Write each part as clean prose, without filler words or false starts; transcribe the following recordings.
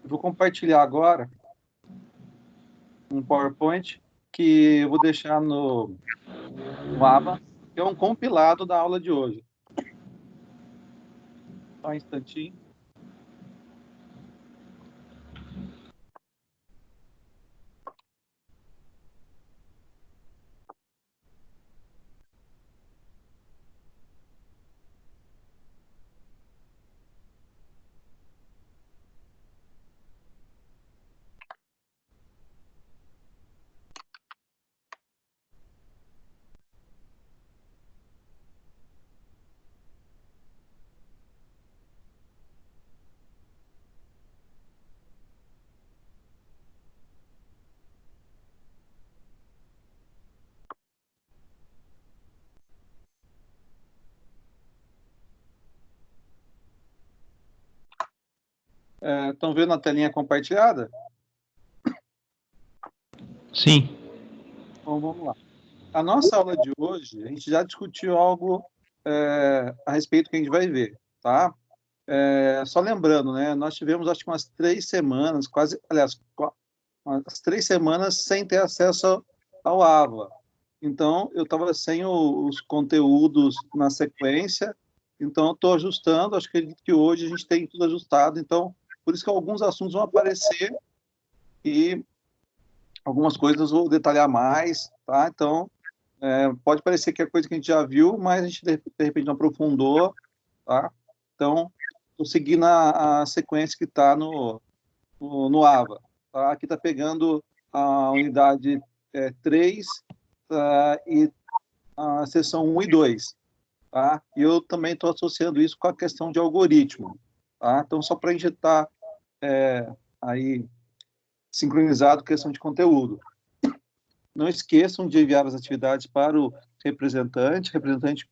Eu vou compartilhar agora um PowerPoint que eu vou deixar no Aba, que é um compilado da aula de hoje. Só um instantinho. Estão vendo a telinha compartilhada? Sim. Então, vamos lá. A nossa aula de hoje, a gente já discutiu algo a respeito que a gente vai ver, tá? Só lembrando, né? Nós tivemos, acho que umas 3 semanas, quase, aliás, umas 3 semanas sem ter acesso ao AVA. Então, eu estava sem os conteúdos na sequência, então eu estou ajustando, acho que hoje a gente tem tudo ajustado, então, por isso que alguns assuntos vão aparecer e algumas coisas eu vou detalhar mais, tá? Então, pode parecer que é coisa que a gente já viu, mas a gente, de repente, não aprofundou, tá? Então, estou seguindo a sequência que está no AVA. Tá? Aqui está pegando a unidade 3 e a seção 1 e 2. Tá? E eu também estou associando isso com a questão de algoritmo. Tá? Então, só para a gente estar aí sincronizado com a questão de conteúdo. Não esqueçam de enviar as atividades para o representante. O representante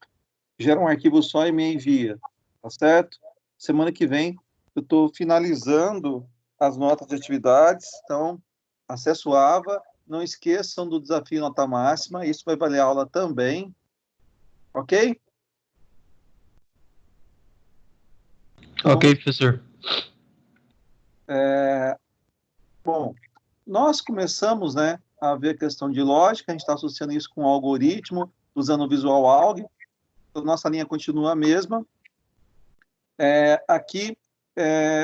gera um arquivo só e me envia. Tá certo? Semana que vem eu estou finalizando as notas de atividades. Então, acesso AVA. Não esqueçam do desafio nota máxima. Isso vai valer a aula também. Ok? Então, Ok, professor. Bom, nós começamos, né, a ver a questão de lógica, a gente está associando isso com o algoritmo, usando o Visual Alg, então, nossa linha continua a mesma. Aqui,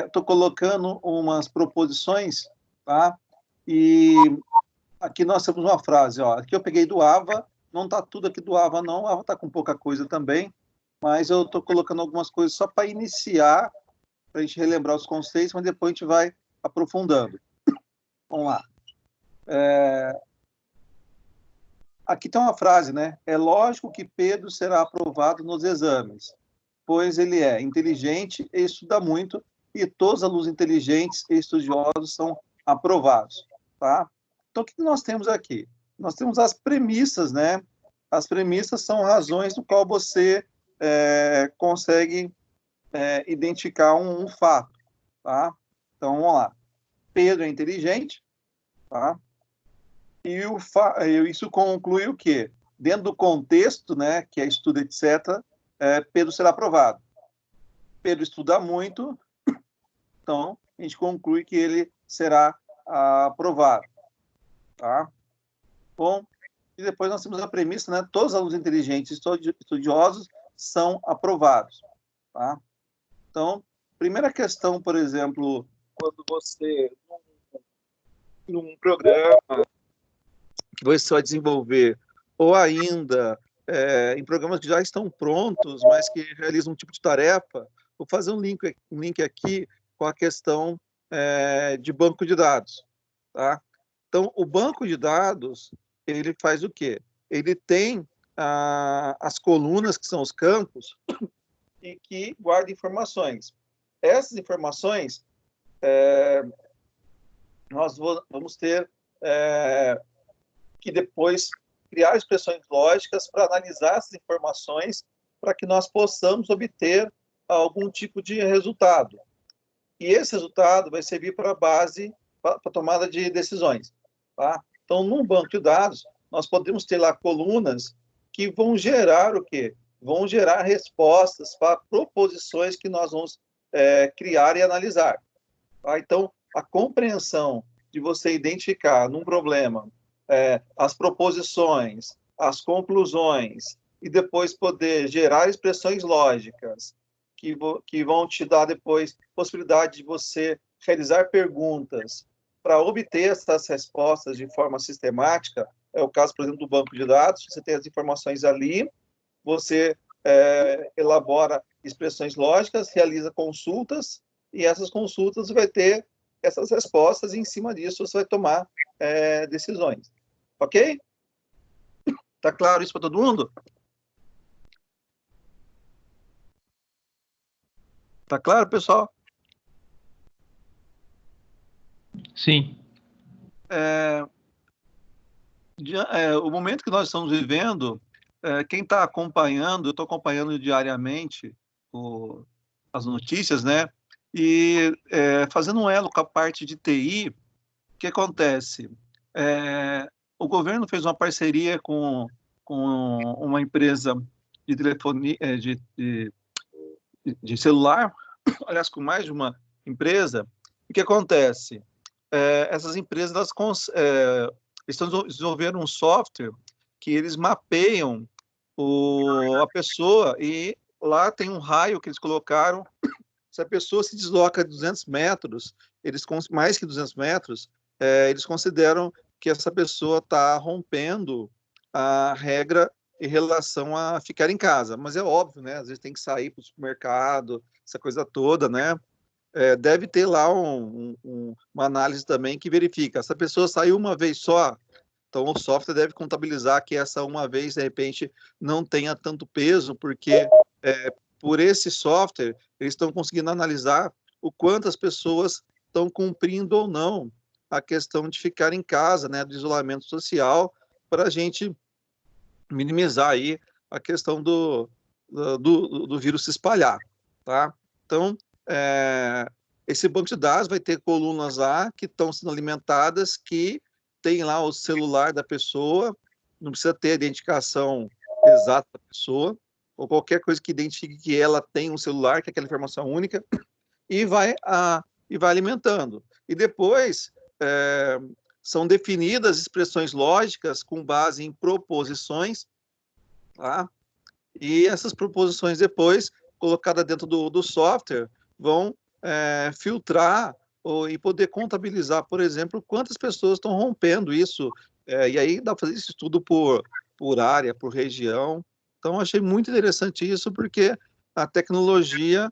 estou colocando umas proposições, tá? E aqui nós temos uma frase, ó, aqui eu peguei do AVA, não está tudo aqui do AVA não, o AVA está com pouca coisa também, mas eu estou colocando algumas coisas só para iniciar, para a gente relembrar os conceitos, mas depois a gente vai aprofundando. Vamos lá. Aqui tem uma frase, né? É lógico que Pedro será aprovado nos exames, pois ele é inteligente e estuda muito, e todos os alunos inteligentes e estudiosos são aprovados, tá? Então, o que nós temos aqui? Nós temos as premissas, né? As premissas são razões do qual você consegue identificar um fato, tá? Então, vamos lá. Pedro é inteligente, tá? E isso conclui o quê? Dentro do contexto, né, que é estudo, etc., Pedro será aprovado. Pedro estuda muito, então a gente conclui que ele será aprovado. Tá? Bom, e depois nós temos a premissa, né, todos os alunos inteligentes e estudiosos são aprovados. Tá? Então, primeira questão, por exemplo, quando você, num programa que você vai desenvolver, ou ainda em programas que já estão prontos, mas que realizam um tipo de tarefa, vou fazer um link aqui com a questão de banco de dados. Tá? Então, o banco de dados, ele faz o quê? Ele tem as colunas, que são os campos, e que guarda informações. Essas informações, nós vamos ter que depois criar expressões lógicas para analisar essas informações para que nós possamos obter algum tipo de resultado. E esse resultado vai servir para a base, para a tomada de decisões. Tá? Então, num banco de dados, nós podemos ter lá colunas que vão gerar o quê? Vão gerar respostas para proposições que nós vamos criar e analisar. Tá? Então, a compreensão de você identificar num problema as proposições, as conclusões, e depois poder gerar expressões lógicas que vão te dar depois possibilidade de você realizar perguntas para obter essas respostas de forma sistemática. É o caso, por exemplo, do banco de dados. Você tem as informações ali, você elabora expressões lógicas, realiza consultas, e essas consultas vai ter essas respostas, e em cima disso você vai tomar decisões. Ok? Tá claro isso para todo mundo? Tá claro, pessoal? Sim. O momento que nós estamos vivendo, quem está acompanhando, eu estou acompanhando diariamente as notícias, né? E fazendo um elo com a parte de TI, o que acontece? O governo fez uma parceria com uma empresa de telefonia, de celular, aliás, com mais de uma empresa. O que acontece? Essas empresas estão desenvolvendo um software que eles mapeiam a pessoa, e lá tem um raio que eles colocaram. Se a pessoa se desloca 200 metros, mais que 200 metros, eles consideram que essa pessoa está rompendo a regra em relação a ficar em casa. Mas é óbvio, né? Às vezes tem que sair para o supermercado, essa coisa toda, né? Deve ter lá uma análise também que verifica. Se a pessoa saiu uma vez só, então o software deve contabilizar que essa uma vez, de repente, não tenha tanto peso, porque por esse software eles estão conseguindo analisar o quanto as pessoas estão cumprindo ou não a questão de ficar em casa, né, do isolamento social, para a gente minimizar aí a questão do vírus se espalhar, tá? Então, esse banco de dados vai ter colunas lá que estão sendo alimentadas, que tem lá o celular da pessoa, não precisa ter a identificação exata da pessoa, ou qualquer coisa que identifique que ela tem um celular, que é aquela informação única, e vai alimentando. E depois são definidas expressões lógicas com base em proposições, tá? E essas proposições depois, colocadas dentro do software, vão filtrar e poder contabilizar, por exemplo, quantas pessoas estão rompendo isso. E aí dá para fazer esse estudo por área, por região. Então, achei muito interessante isso, porque a tecnologia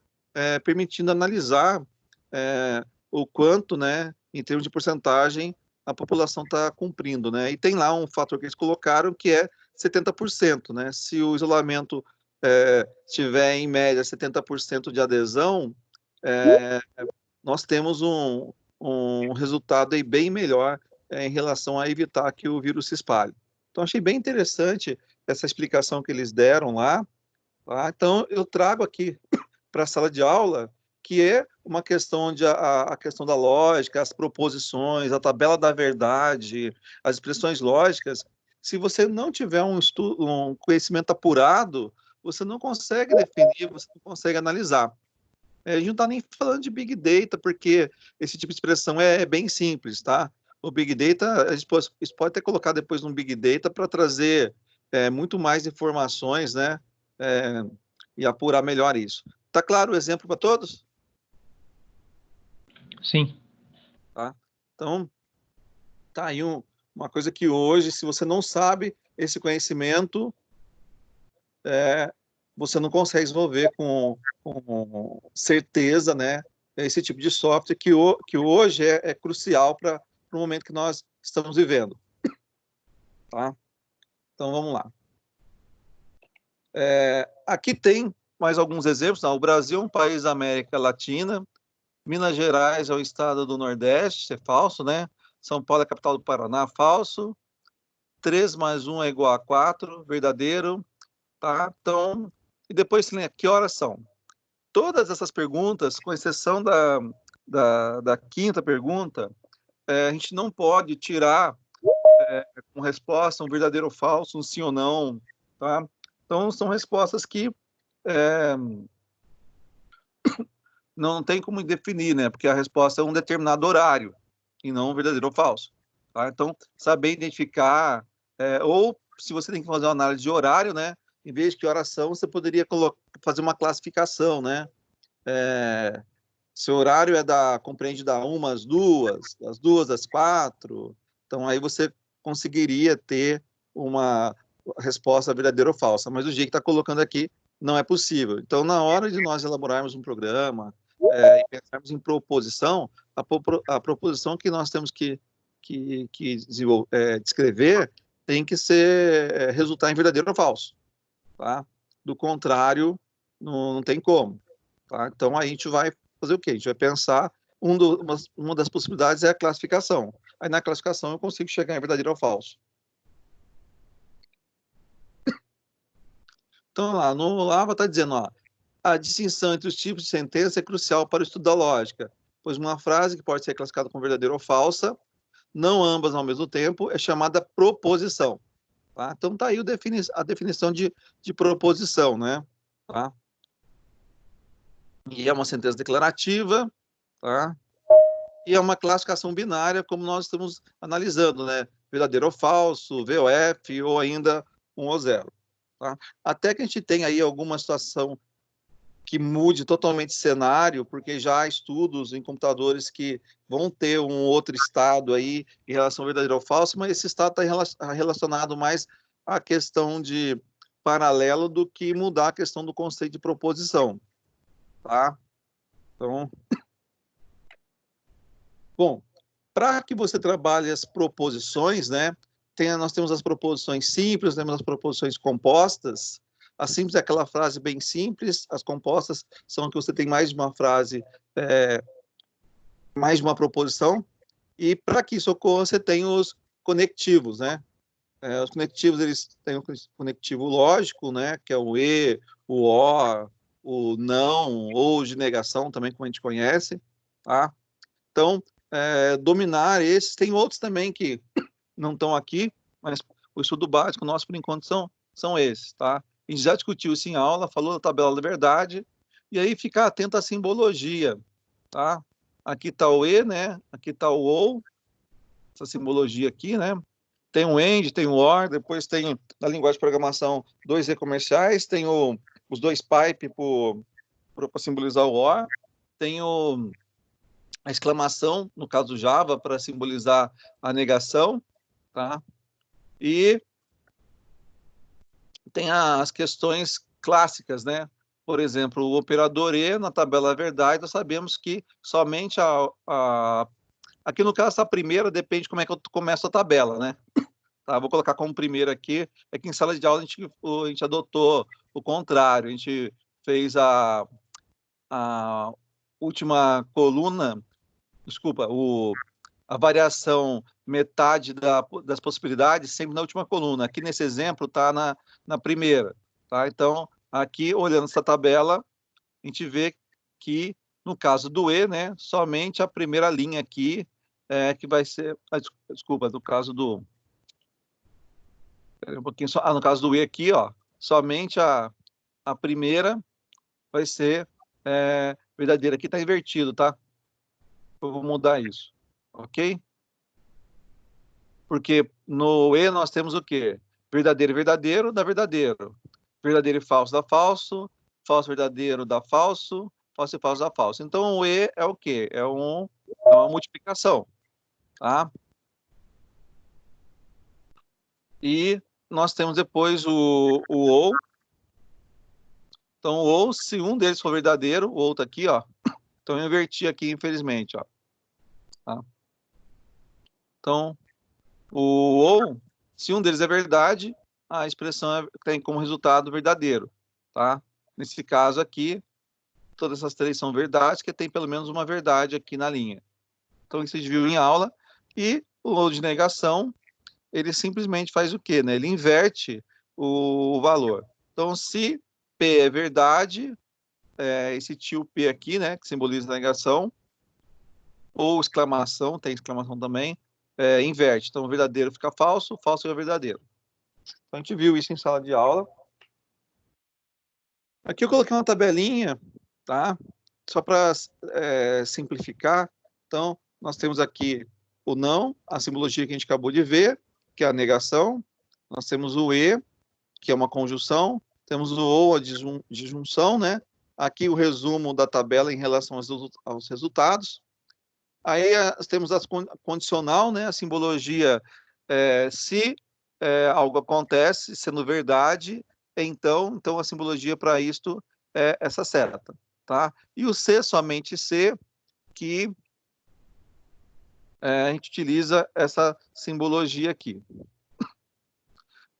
permitindo analisar o quanto, né, em termos de porcentagem, a população está cumprindo, né? E tem lá um fator que eles colocaram, que é 70%, né? Se o isolamento tiver, em média, 70% de adesão, nós temos um resultado aí bem melhor em relação a evitar que o vírus se espalhe. Então, achei bem interessante essa explicação que eles deram lá. Tá? Então, eu trago aqui para a sala de aula, que é uma questão onde a questão da lógica, as proposições, a tabela da verdade, as expressões lógicas, se você não tiver um conhecimento apurado, você não consegue definir, você não consegue analisar. A gente não está nem falando de Big Data, porque esse tipo de expressão é bem simples, tá? O Big Data, a gente pode até colocar depois no Big Data para trazer muito mais informações, né? E apurar melhor isso. Tá claro o exemplo para todos? Sim. Tá? Então, tá aí uma coisa que hoje, se você não sabe esse conhecimento, você não consegue desenvolver com certeza, né, esse tipo de software que hoje é crucial para o momento que nós estamos vivendo. Tá? Então, vamos lá. Aqui tem mais alguns exemplos. O Brasil é um país da América Latina, Minas Gerais é o estado do Nordeste, isso é falso, né? São Paulo é a capital do Paraná, falso. 3 mais 1 é igual a 4, verdadeiro. Tá? Então, e depois, que horas são? Todas essas perguntas, com exceção da quinta pergunta, a gente não pode tirar com resposta um verdadeiro ou falso, um sim ou não. Tá? Então, são respostas que não tem como definir, né? Porque a resposta é um determinado horário, e não verdadeiro ou falso. Tá? Então, saber identificar, ou se você tem que fazer uma análise de horário, né? Em vez de que oração, você poderia fazer uma classificação, né? Se o horário compreende da 1 às 2, das 2 às 4, então aí você conseguiria ter uma resposta verdadeira ou falsa, mas do jeito que está colocando aqui, não é possível. Então, na hora de nós elaborarmos um programa e pensarmos em proposição, a proposição que nós temos que descrever tem que resultar em verdadeiro ou falso. Tá? Do contrário, não tem como. Tá? Então, a gente vai fazer o quê? A gente vai pensar, uma das possibilidades é a classificação. Aí, na classificação, eu consigo chegar em verdadeiro ou falso. Então, lá, no Lava está dizendo, ó, a distinção entre os tipos de sentença é crucial para o estudo da lógica, pois uma frase que pode ser classificada como verdadeira ou falsa, não ambas ao mesmo tempo, é chamada proposição. Tá? Então, está aí a definição de proposição, né? Tá? E é uma sentença declarativa, tá? E é uma classificação binária, como nós estamos analisando, né? Verdadeiro ou falso, VOF, ou ainda 1 ou 0. Tá? Até que a gente tenha aí alguma situação que mude totalmente o cenário, porque já há estudos em computadores que vão ter um outro estado aí em relação ao verdadeiro ou falso, mas esse estado está relacionado mais à questão de paralelo do que mudar a questão do conceito de proposição. Tá? Então, bom, para que você trabalhe as proposições, né? Nós temos as proposições simples, temos as proposições compostas. A simples é aquela frase bem simples, as compostas são que você tem mais de uma frase, mais de uma proposição, e para que isso ocorra, você tem os conectivos, né? Os conectivos, eles têm o conectivo lógico, né? Que é o e, o or, o não, ou de negação, também, como a gente conhece, tá? Então, dominar esses, tem outros também que não estão aqui, mas o estudo básico nosso, por enquanto, são esses, tá? A gente já discutiu isso em aula, falou da tabela da verdade, e aí ficar atento à simbologia, tá? Aqui está o E, né? Aqui está o OU, essa simbologia aqui, né? Tem o AND, tem o OR, depois tem, na linguagem de programação, 2 E comerciais, tem os 2 pipe para simbolizar o OR, tem a exclamação, no caso do Java, para simbolizar a negação, tá? E tem as questões clássicas, né? Por exemplo, o operador E, na tabela verdade, nós sabemos que somente aqui no caso, a primeira depende de como é que eu começo a tabela, né? Tá, vou colocar como primeira aqui, é que em sala de aula a gente adotou o contrário, a gente fez a última coluna, desculpa, a variação metade das possibilidades sempre na última coluna. Aqui nesse exemplo está na primeira. Tá? Então, aqui, olhando essa tabela, a gente vê que, no caso do E, né, somente a primeira linha aqui que vai ser... Desculpa, no caso do... Um pouquinho só, no caso do E aqui, ó, somente a primeira vai ser verdadeira. Aqui está invertido, tá? Eu vou mudar isso, ok? Porque no E nós temos o quê? Verdadeiro e verdadeiro dá verdadeiro. Verdadeiro e falso dá falso. Falso e verdadeiro dá falso. Falso e falso dá falso. Então, o E é o quê? É uma multiplicação. Tá? E nós temos depois o OU. Então, o OU, se um deles for verdadeiro, o outro aqui, ó. Então, eu inverti aqui, infelizmente, ó. Tá? Então, o OU, se um deles é verdade, a expressão tem como resultado verdadeiro, tá? Nesse caso aqui, todas essas três são verdades, que tem pelo menos uma verdade aqui na linha. Então, isso a gente viu em aula. E o ou de negação, ele simplesmente faz o quê? Né? Ele inverte o valor. Então, se P é verdade, esse tio P aqui, né, que simboliza a negação, ou exclamação, tem exclamação também, inverte. Então, o verdadeiro fica falso, o falso é o verdadeiro. Então, a gente viu isso em sala de aula. Aqui eu coloquei uma tabelinha, tá? só para simplificar, então, nós temos aqui o não, a simbologia que a gente acabou de ver, que é a negação. Nós temos o e, que é uma conjunção. Temos o ou, a disjunção, né? Aqui o resumo da tabela em relação aos resultados. Aí temos a condicional, né? A simbologia, se algo acontece, sendo verdade, então a simbologia para isto é essa seta, tá? E o se, somente se, que a gente utiliza essa simbologia aqui.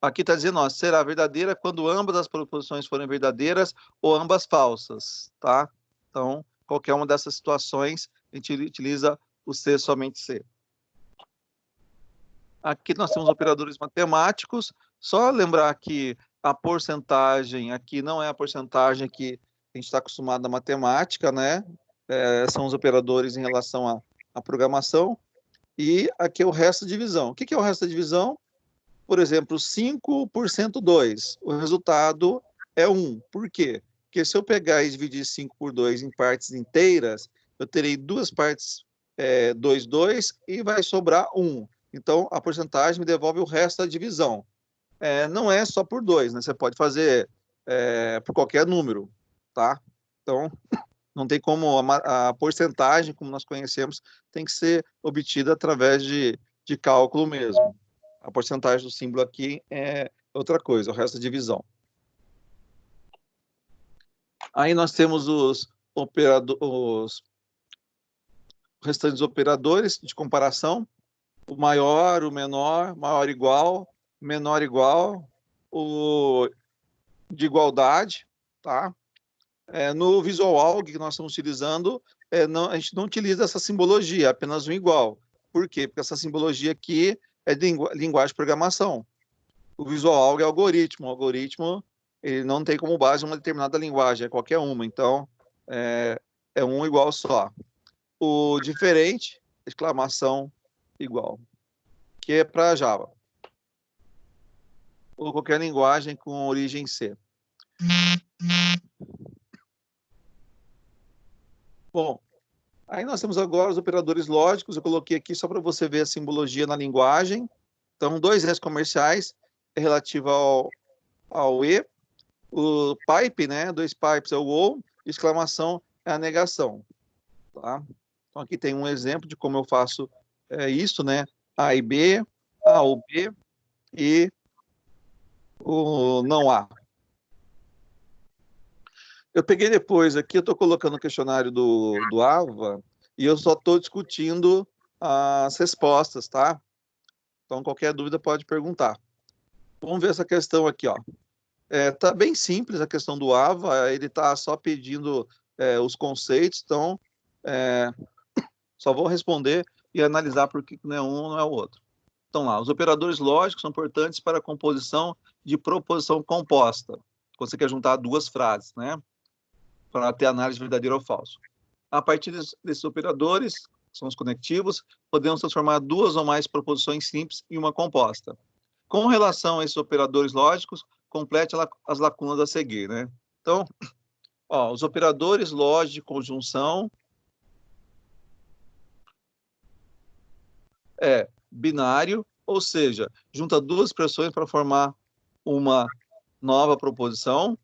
Aqui está dizendo, ó, será verdadeira quando ambas as proposições forem verdadeiras ou ambas falsas, tá? Então, qualquer uma dessas situações, a gente utiliza o se, somente se. Aqui nós temos operadores matemáticos. Só lembrar que a porcentagem aqui não é a porcentagem que a gente está acostumado na matemática, né? São os operadores em relação à programação. E aqui é o resto da divisão. O que é o resto da divisão? Por exemplo, 5 por 102. O resultado é 1. Por quê? Porque se eu pegar e dividir 5 por 2 em partes inteiras, eu terei duas partes 2, 2 e vai sobrar 1. Então, a porcentagem me devolve o resto da divisão. Não é só por 2, né? Você pode fazer por qualquer número, tá? Então, não tem como a porcentagem, como nós conhecemos, tem que ser obtida através de cálculo mesmo. A porcentagem do símbolo aqui é outra coisa, o resto é divisão. Aí nós temos os restantes operadores de comparação. O maior, o menor, maior igual, menor igual, o de igualdade, tá? No VisualAlg que nós estamos utilizando, a gente não utiliza essa simbologia, apenas um igual. Por quê? Porque essa simbologia aqui é de linguagem de programação. O VisualAlg é algoritmo. O algoritmo ele não tem como base uma determinada linguagem, é qualquer uma. Então, é um igual só. O diferente, exclamação igual, que é para Java. Ou qualquer linguagem com origem C. Bom, aí nós temos agora os operadores lógicos. Eu coloquei aqui só para você ver a simbologia na linguagem. Então, 2 S comerciais é relativo ao E. O pipe, né? 2 pipes é o ou. Exclamação é a negação. Tá? Então, aqui tem um exemplo de como eu faço isso, né? A e B, A ou B e o não há. Eu peguei depois aqui, eu estou colocando o questionário do AVA e eu só estou discutindo as respostas, tá? Então, qualquer dúvida pode perguntar. Vamos ver essa questão aqui, ó. Tá bem simples a questão do AVA, ele está só pedindo os conceitos, então só vou responder e analisar por que não é um ou não é o outro. Então lá, os operadores lógicos são importantes para a composição de proposição composta, quando você quer juntar duas frases, né? Para ter análise verdadeiro ou falso. A partir desses operadores, que são os conectivos, podemos transformar duas ou mais proposições simples em uma composta. Com relação a esses operadores lógicos, complete as lacunas a seguir, né? Então, ó, os operadores lógicos de conjunção é binário, ou seja, junta duas expressões para formar uma nova proposição.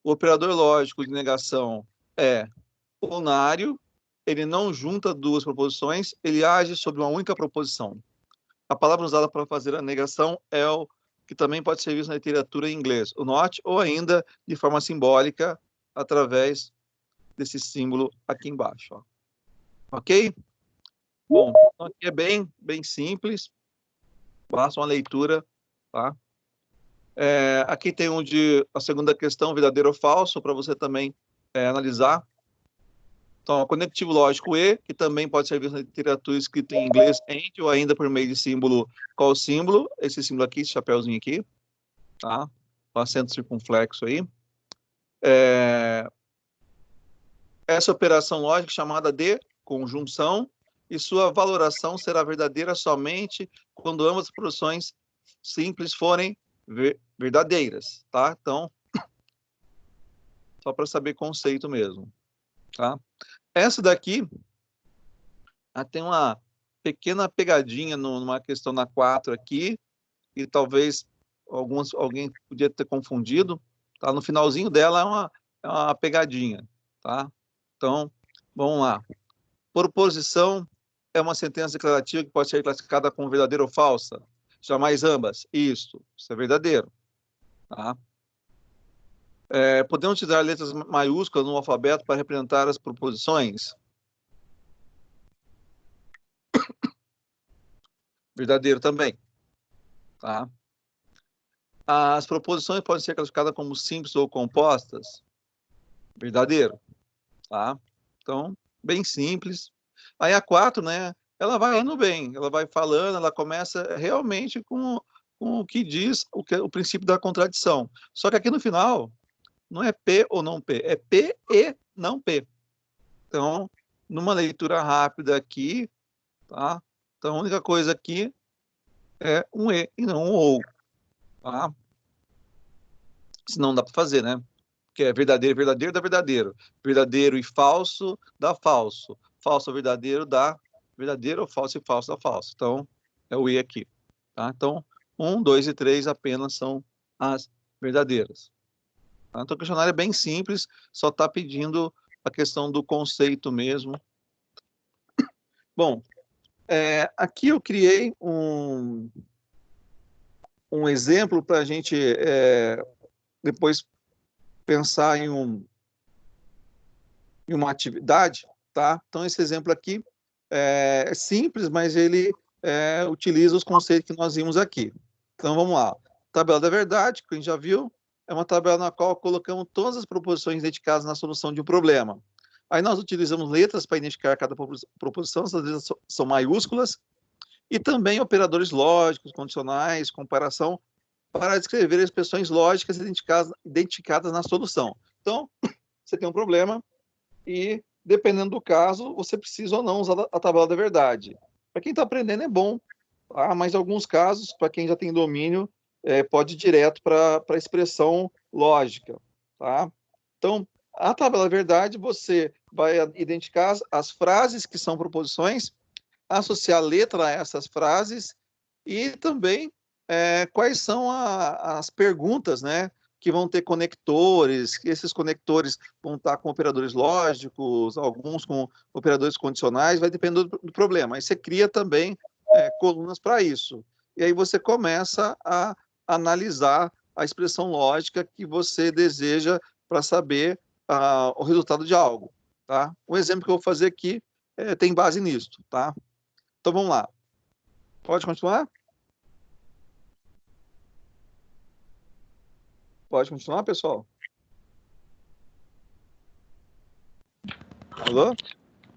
O operador lógico de negação é unário, ele não junta duas proposições, ele age sobre uma única proposição. A palavra usada para fazer a negação é o que também pode ser visto na literatura em inglês, o not, ou ainda de forma simbólica, através desse símbolo aqui embaixo. Ó. Ok? Bom, então aqui é bem simples, basta uma leitura, tá? Aqui tem a segunda questão, verdadeiro ou falso, para você também analisar. Então, o conectivo lógico E, que também pode ser visto na literatura escrita em inglês, and, ou ainda por meio de símbolo, qual símbolo? Esse símbolo aqui, esse chapéuzinho aqui, tá? O acento circunflexo aí. Essa operação lógica chamada de conjunção, e sua valoração será verdadeira somente quando ambas as proposições simples forem verdadeiras, tá? Então, só para saber conceito mesmo. tá? Essa daqui tem uma pequena pegadinha numa questão na 4 aqui, e talvez alguém podia ter confundido, tá? No finalzinho dela é uma pegadinha, tá? Então, vamos lá. Proposição é uma sentença declarativa que pode ser classificada como verdadeira ou falsa? Jamais ambas. Isso é verdadeiro, tá? Podemos utilizar letras maiúsculas no alfabeto para representar as proposições? Verdadeiro também, tá? As proposições podem ser classificadas como simples ou compostas? Verdadeiro, tá? Então, bem simples. Aí a 4, né, ela vai indo bem, ela vai falando, ela começa realmente com o que diz o princípio da contradição. Só que aqui no final, não é P ou não P, é P e não P. Então, numa leitura rápida aqui, tá? Então, a única coisa aqui é um E e não um OU, tá? Senão dá para fazer, né? Que é verdadeiro, verdadeiro, dá verdadeiro. Verdadeiro e falso, dá falso. Falso ou verdadeiro, dá verdadeiro, ou falso e falso, dá falso. Então, é o E aqui, tá? Então, 1, 2 e 3 apenas são as verdadeiras. Tá? Então, o questionário é bem simples, só está pedindo a questão do conceito mesmo. Bom, aqui eu criei um exemplo para a gente depois pensar em uma atividade, tá? Então, esse exemplo aqui é simples, mas ele utiliza os conceitos que nós vimos aqui. Então, vamos lá. Tabela da verdade, que a gente já viu, é uma tabela na qual colocamos todas as proposições identificadas na solução de um problema. Aí nós utilizamos letras para identificar cada proposição, essas letras são maiúsculas, e também operadores lógicos, condicionais, comparação, para descrever expressões lógicas identificadas na solução. Então, você tem um problema e, dependendo do caso, você precisa ou não usar a tabela da verdade. Para quem está aprendendo é bom, tá? Mas em alguns casos, para quem já tem domínio, pode ir direto para a expressão lógica, tá? Então, a tabela da verdade, você vai identificar as frases que são proposições, associar letra a essas frases e também quais são as perguntas, né, que vão ter conectores, que esses conectores vão estar com operadores lógicos, alguns com operadores condicionais, vai depender do problema. Aí você cria também colunas para isso. E aí você começa a analisar a expressão lógica que você deseja para saber o resultado de algo, tá? O exemplo que eu vou fazer aqui tem base nisso, tá? Então vamos lá. Pode continuar? Pode continuar, pessoal? Alô?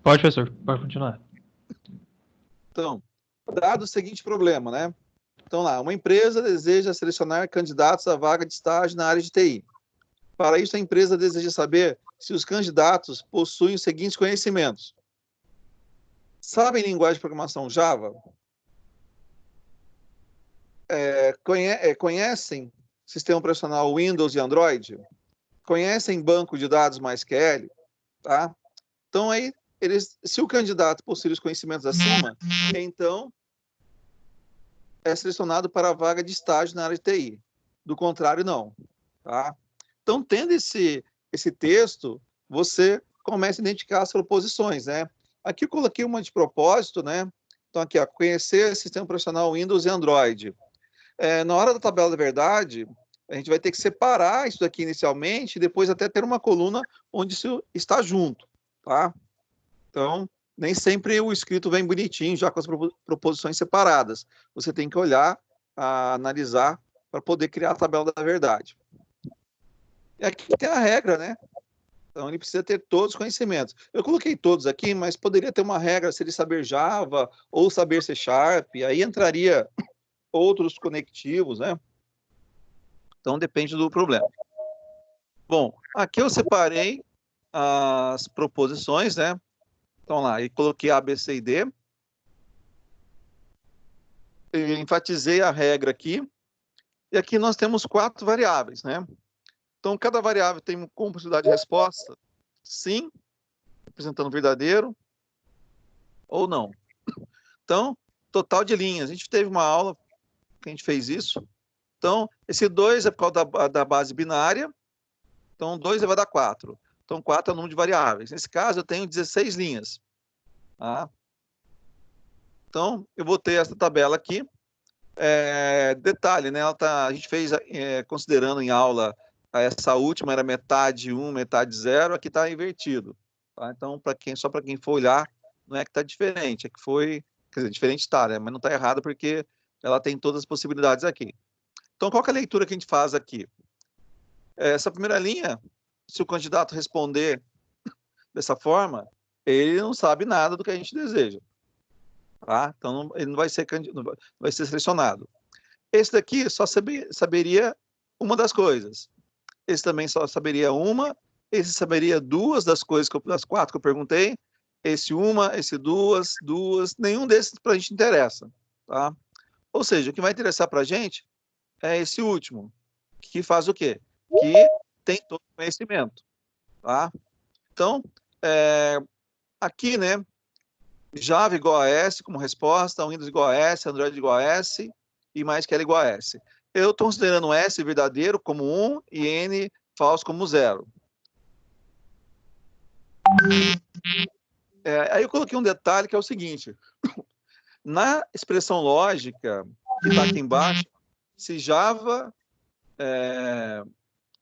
Pode, professor. Pode continuar. Então, dado o seguinte problema, né? Então lá, uma empresa deseja selecionar candidatos à vaga de estágio na área de TI. Para isso, a empresa deseja saber se os candidatos possuem os seguintes conhecimentos. Sabem linguagem de programação Java? Conhecem sistema operacional Windows e Android? Conhecem banco de dados MySQL? Tá? Então, aí, se o candidato possui os conhecimentos acima, então é selecionado para a vaga de estágio na área de TI. Do contrário, não. Tá? Então, tendo esse texto, você começa a identificar as proposições, né? Aqui eu coloquei uma de propósito, né? Então, aqui, ó, conhecer sistema operacional Windows e Android. Na hora da tabela da verdade, a gente vai ter que separar isso daqui inicialmente e depois até ter uma coluna onde isso está junto, tá? Então, nem sempre o escrito vem bonitinho, já com as proposições separadas. Você tem que olhar, analisar, para poder criar a tabela da verdade. E aqui tem a regra, né? Então, ele precisa ter todos os conhecimentos. Eu coloquei todos aqui, mas poderia ter uma regra, se ele saber Java ou saber C#, aí entraria outros conectivos, né? Então, depende do problema. Bom, aqui eu separei as proposições, né? Então, lá, e coloquei A, B, C e D. Eu enfatizei a regra aqui. E aqui nós temos 4 variáveis, né? Então, cada variável tem como possibilidade de resposta sim, representando verdadeiro ou não. Então, total de linhas. A gente teve uma aula que a gente fez isso. Então, esse 2 é por causa da base binária. Então, 2 vai dar 4. Então, 4 é o número de variáveis. Nesse caso, eu tenho 16 linhas. Tá? Então, eu vou ter essa tabela aqui. Detalhe, né? A gente fez, considerando em aula, essa última era metade 1, metade 0. Aqui está invertido. Tá? Então, só para quem for olhar, não é que está diferente. É que foi... Quer dizer, diferente está, né? Mas não está errado porque ela tem todas as possibilidades aqui. Então, qual que é a leitura que a gente faz aqui? Essa primeira linha, se o candidato responder dessa forma, ele não sabe nada do que a gente deseja. Tá? Então, ele não vai ser selecionado. Esse daqui só saberia uma das coisas. Esse também só saberia uma. Esse saberia duas das coisas, das 4 que eu perguntei. Esse uma, esse duas. Nenhum desses para a gente interessa. Tá? Ou seja, o que vai interessar para a gente é esse último, que faz o quê? Que tem todo o conhecimento. Tá? Então, aqui, né, Java igual a S como resposta, Windows igual a S, Android igual a S e MySQL igual a S. Eu estou considerando S verdadeiro como 1 e N falso como 0. Aí eu coloquei um detalhe que é o seguinte. Na expressão lógica que está aqui embaixo, se Java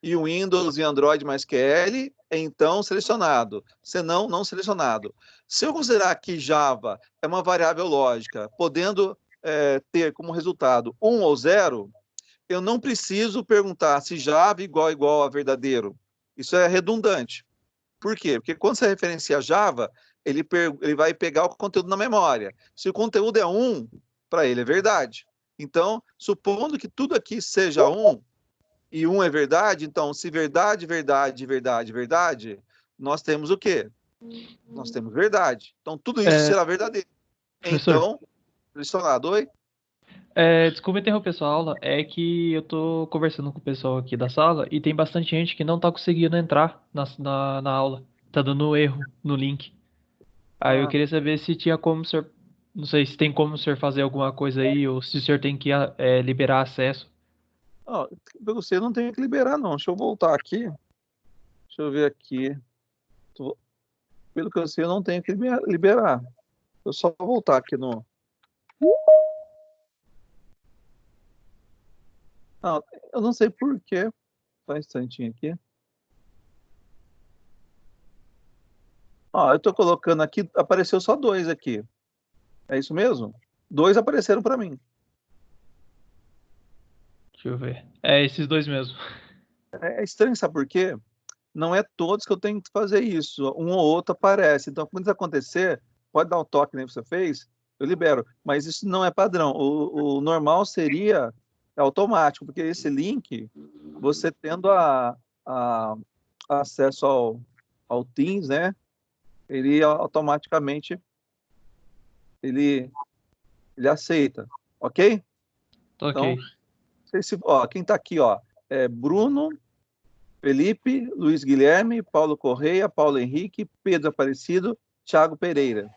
e Windows e Android MySQL, então selecionado. Se não, não selecionado. Se eu considerar que Java é uma variável lógica, podendo ter como resultado 1 ou 0, eu não preciso perguntar se Java igual a verdadeiro. Isso é redundante. Por quê? Porque quando você referencia Java, ele vai pegar o conteúdo na memória. Se o conteúdo é 1, para ele é verdade. Então, supondo que tudo aqui seja 1, e 1 é verdade, então, se verdade, nós temos o quê? Nós temos verdade. Então, tudo isso será verdadeiro. Professor, Então, selecionado. Oi? desculpa interromper sua aula, é que eu tô conversando com o pessoal aqui da sala e tem bastante gente que não tá conseguindo entrar na aula. Tá dando erro no link. Aí eu queria saber se tinha como o senhor... Não sei se tem como o senhor fazer alguma coisa aí ou se o senhor tem que liberar acesso. Pelo você não tem que liberar, não. Deixa eu voltar aqui. Deixa eu ver aqui. Pelo que eu sei, eu não tenho que liberar. Eu só voltar aqui no... eu não sei por quê. Só um instantinho aqui. Eu estou colocando aqui, apareceu só 2 aqui. É isso mesmo? 2 apareceram para mim. Deixa eu ver. É esses dois mesmo. É estranho, sabe por quê? Não é todos que eu tenho que fazer isso. Um ou outro aparece. Então, quando isso acontecer, pode dar um toque, nem você fez, eu libero. Mas isso não é padrão. O normal seria automático, porque esse link, você tendo a acesso ao Teams, né? Ele automaticamente ele aceita, ok? Então, Ok. quem está aqui, é Bruno, Felipe, Luiz Guilherme, Paulo Correia, Paulo Henrique, Pedro Aparecido, Thiago Pereira.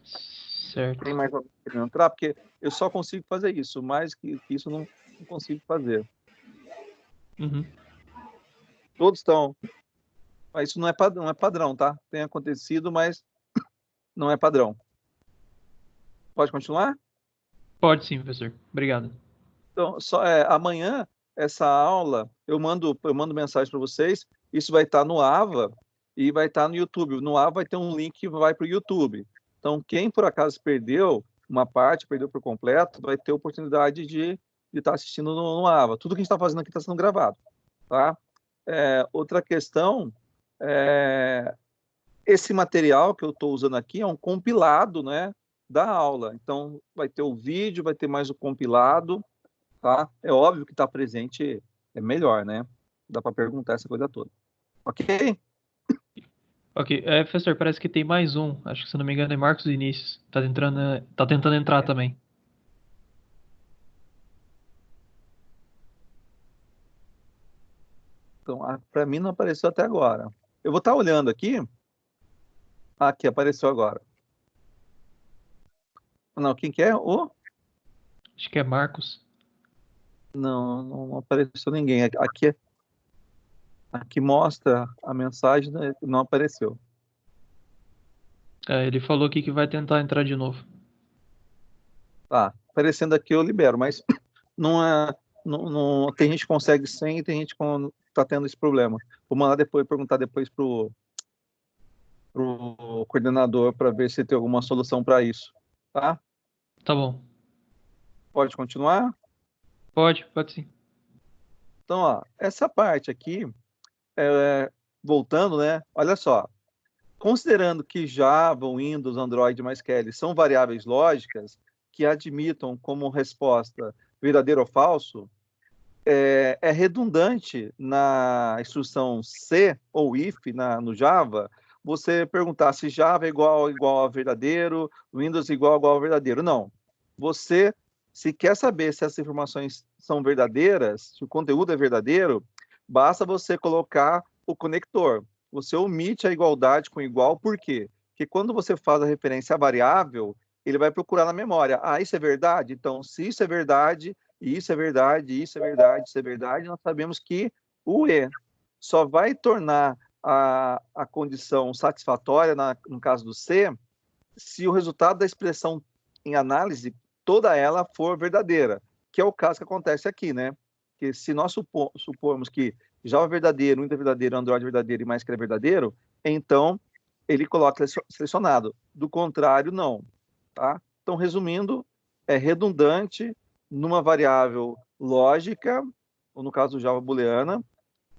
Certo. Tem mais alguém querendo entrar? Porque eu só consigo fazer isso, mais que isso não consigo fazer. Uhum. Todos estão. Mas isso não é padrão, tá? Tem acontecido, mas não é padrão. Pode continuar? Pode sim, professor. Obrigado. Então, amanhã, essa aula, eu mando mensagem para vocês. Isso vai estar no AVA e vai estar no YouTube. No AVA vai ter um link que vai para o YouTube. Então, quem por acaso perdeu uma parte, perdeu por completo, vai ter oportunidade de estar assistindo no AVA. Tudo que a gente está fazendo aqui está sendo gravado. Tá? Outra questão, esse material que eu estou usando aqui é um compilado, né, da aula. Então, vai ter o vídeo, vai ter mais o compilado. Tá? É óbvio que estar presente é melhor, né? Dá para perguntar essa coisa toda. Ok? Ok. Professor, parece que tem mais um. Acho que, se não me engano, é Marcos Vinícius. Tá tentando entrar também. Então, para mim não apareceu até agora. Eu vou estar olhando aqui. Aqui, apareceu agora. Não, quem que é? Acho que é Marcos. Não apareceu ninguém. Aqui mostra a mensagem, né? Não apareceu. Ele falou aqui que vai tentar entrar de novo. Tá, aparecendo aqui eu libero, mas não é. Tem gente que consegue sem e tem gente que está tendo esse problema. Vou mandar depois, perguntar depois pro coordenador para ver se tem alguma solução para isso. Tá? Tá bom. Pode continuar? Pode sim. Então, ó, essa parte aqui, voltando, né? Olha só. Considerando que Java, Windows, Android e MySQL são variáveis lógicas que admitam como resposta verdadeiro ou falso, é redundante na instrução C ou if no Java você perguntar se Java é igual a verdadeiro, Windows igual a verdadeiro. Não. Você, se quer saber se essas informações são verdadeiras, se o conteúdo é verdadeiro, basta você colocar o conector. Você omite a igualdade com igual, por quê? Porque quando você faz a referência à variável, ele vai procurar na memória. Ah, isso é verdade? Então, se isso é verdade, e isso é verdade, isso é verdade, isso é verdade, nós sabemos que o E só vai tornar a condição satisfatória, no caso do C, se o resultado da expressão em análise, toda ela for verdadeira, que é o caso que acontece aqui, né? Que se nós supormos que Java é verdadeiro, Windows é verdadeiro, Android é verdadeiro e MySQL é verdadeiro, então ele coloca selecionado. Do contrário, não. Tá? Então, resumindo, é redundante numa variável lógica, ou no caso do Java booleana,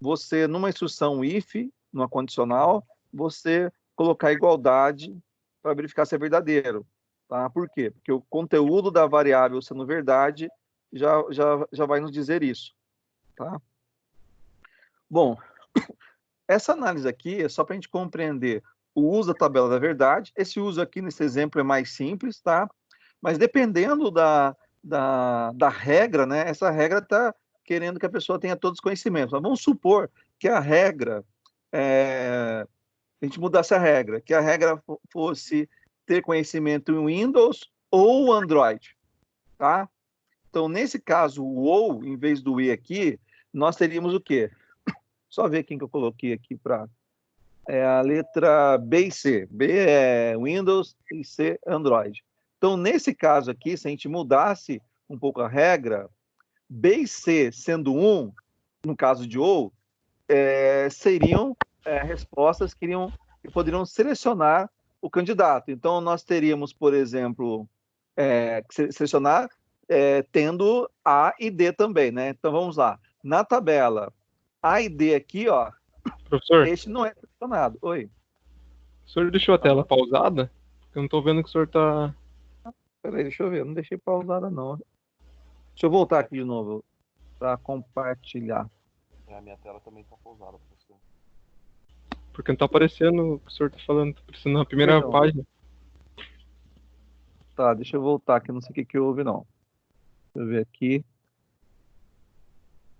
você, numa instrução if, numa condicional, você colocar igualdade para verificar se é verdadeiro. Tá? Por quê? Porque o conteúdo da variável sendo verdade já vai nos dizer isso. Tá? Bom, essa análise aqui é só para a gente compreender o uso da tabela da verdade. Esse uso aqui nesse exemplo é mais simples, tá? Mas dependendo da regra, né? Essa regra está querendo que a pessoa tenha todos os conhecimentos. Mas vamos supor que a regra, a gente mudasse a regra, que a regra fosse ter conhecimento em Windows ou Android, tá? Então, nesse caso, o ou, em vez do e aqui, nós teríamos o quê? Só ver quem que eu coloquei aqui para... É a letra B e C. B é Windows e C Android. Então, nesse caso aqui, se a gente mudasse um pouco a regra, B e C sendo 1, no caso de ou, seriam respostas que poderiam selecionar o candidato. Então, nós teríamos, por exemplo, selecionar tendo A e D também, né? Então, vamos lá. Na tabela, A e D aqui, ó, Professor, este não é selecionado. Oi. o senhor deixou a tela pausada? Eu não tô vendo que o senhor tá... Peraí, deixa eu ver. Eu não deixei pausada, não. Deixa eu voltar aqui de novo para compartilhar. A minha tela também tá pausada, professor. Porque não tá aparecendo o que o senhor tá falando, tá aparecendo na primeira Perdão. página. Tá, deixa eu voltar aqui. Não sei o que houve, não. Deixa eu ver aqui.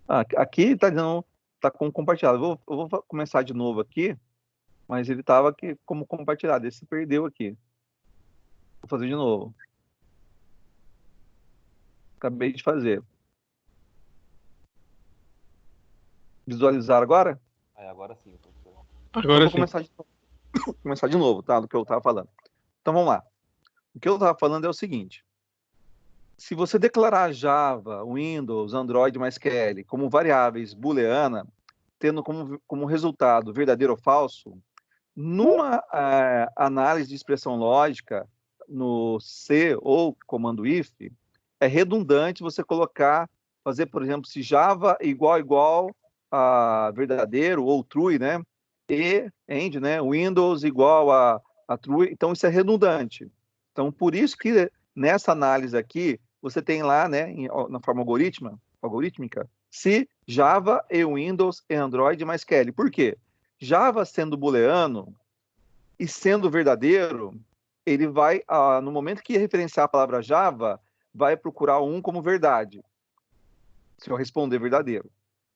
Aqui tá dizendo, tá como compartilhado. Eu vou começar de novo aqui, mas ele estava aqui como compartilhado. Esse se perdeu aqui. Vou fazer de novo. Acabei de fazer. Visualizar agora? Agora sim, professor. Agora Vou começar de novo, tá? Do que eu estava falando. Então vamos lá. O que eu estava falando é o seguinte. Se você declarar Java, Windows, Android, MySQL como variáveis booleana, tendo como resultado verdadeiro ou falso, numa análise de expressão lógica, no C ou comando if, é redundante você fazer, por exemplo, se Java é igual a verdadeiro ou true, né? E end, né? Windows igual a true. Então, isso é redundante. Então, por isso que nessa análise aqui, você tem lá, né, na forma algorítmica, se Java e Windows e Android mais MySQL. Por quê? Java sendo booleano e sendo verdadeiro, ele vai, no momento que referenciar a palavra Java, vai procurar um como verdade, se eu responder verdadeiro.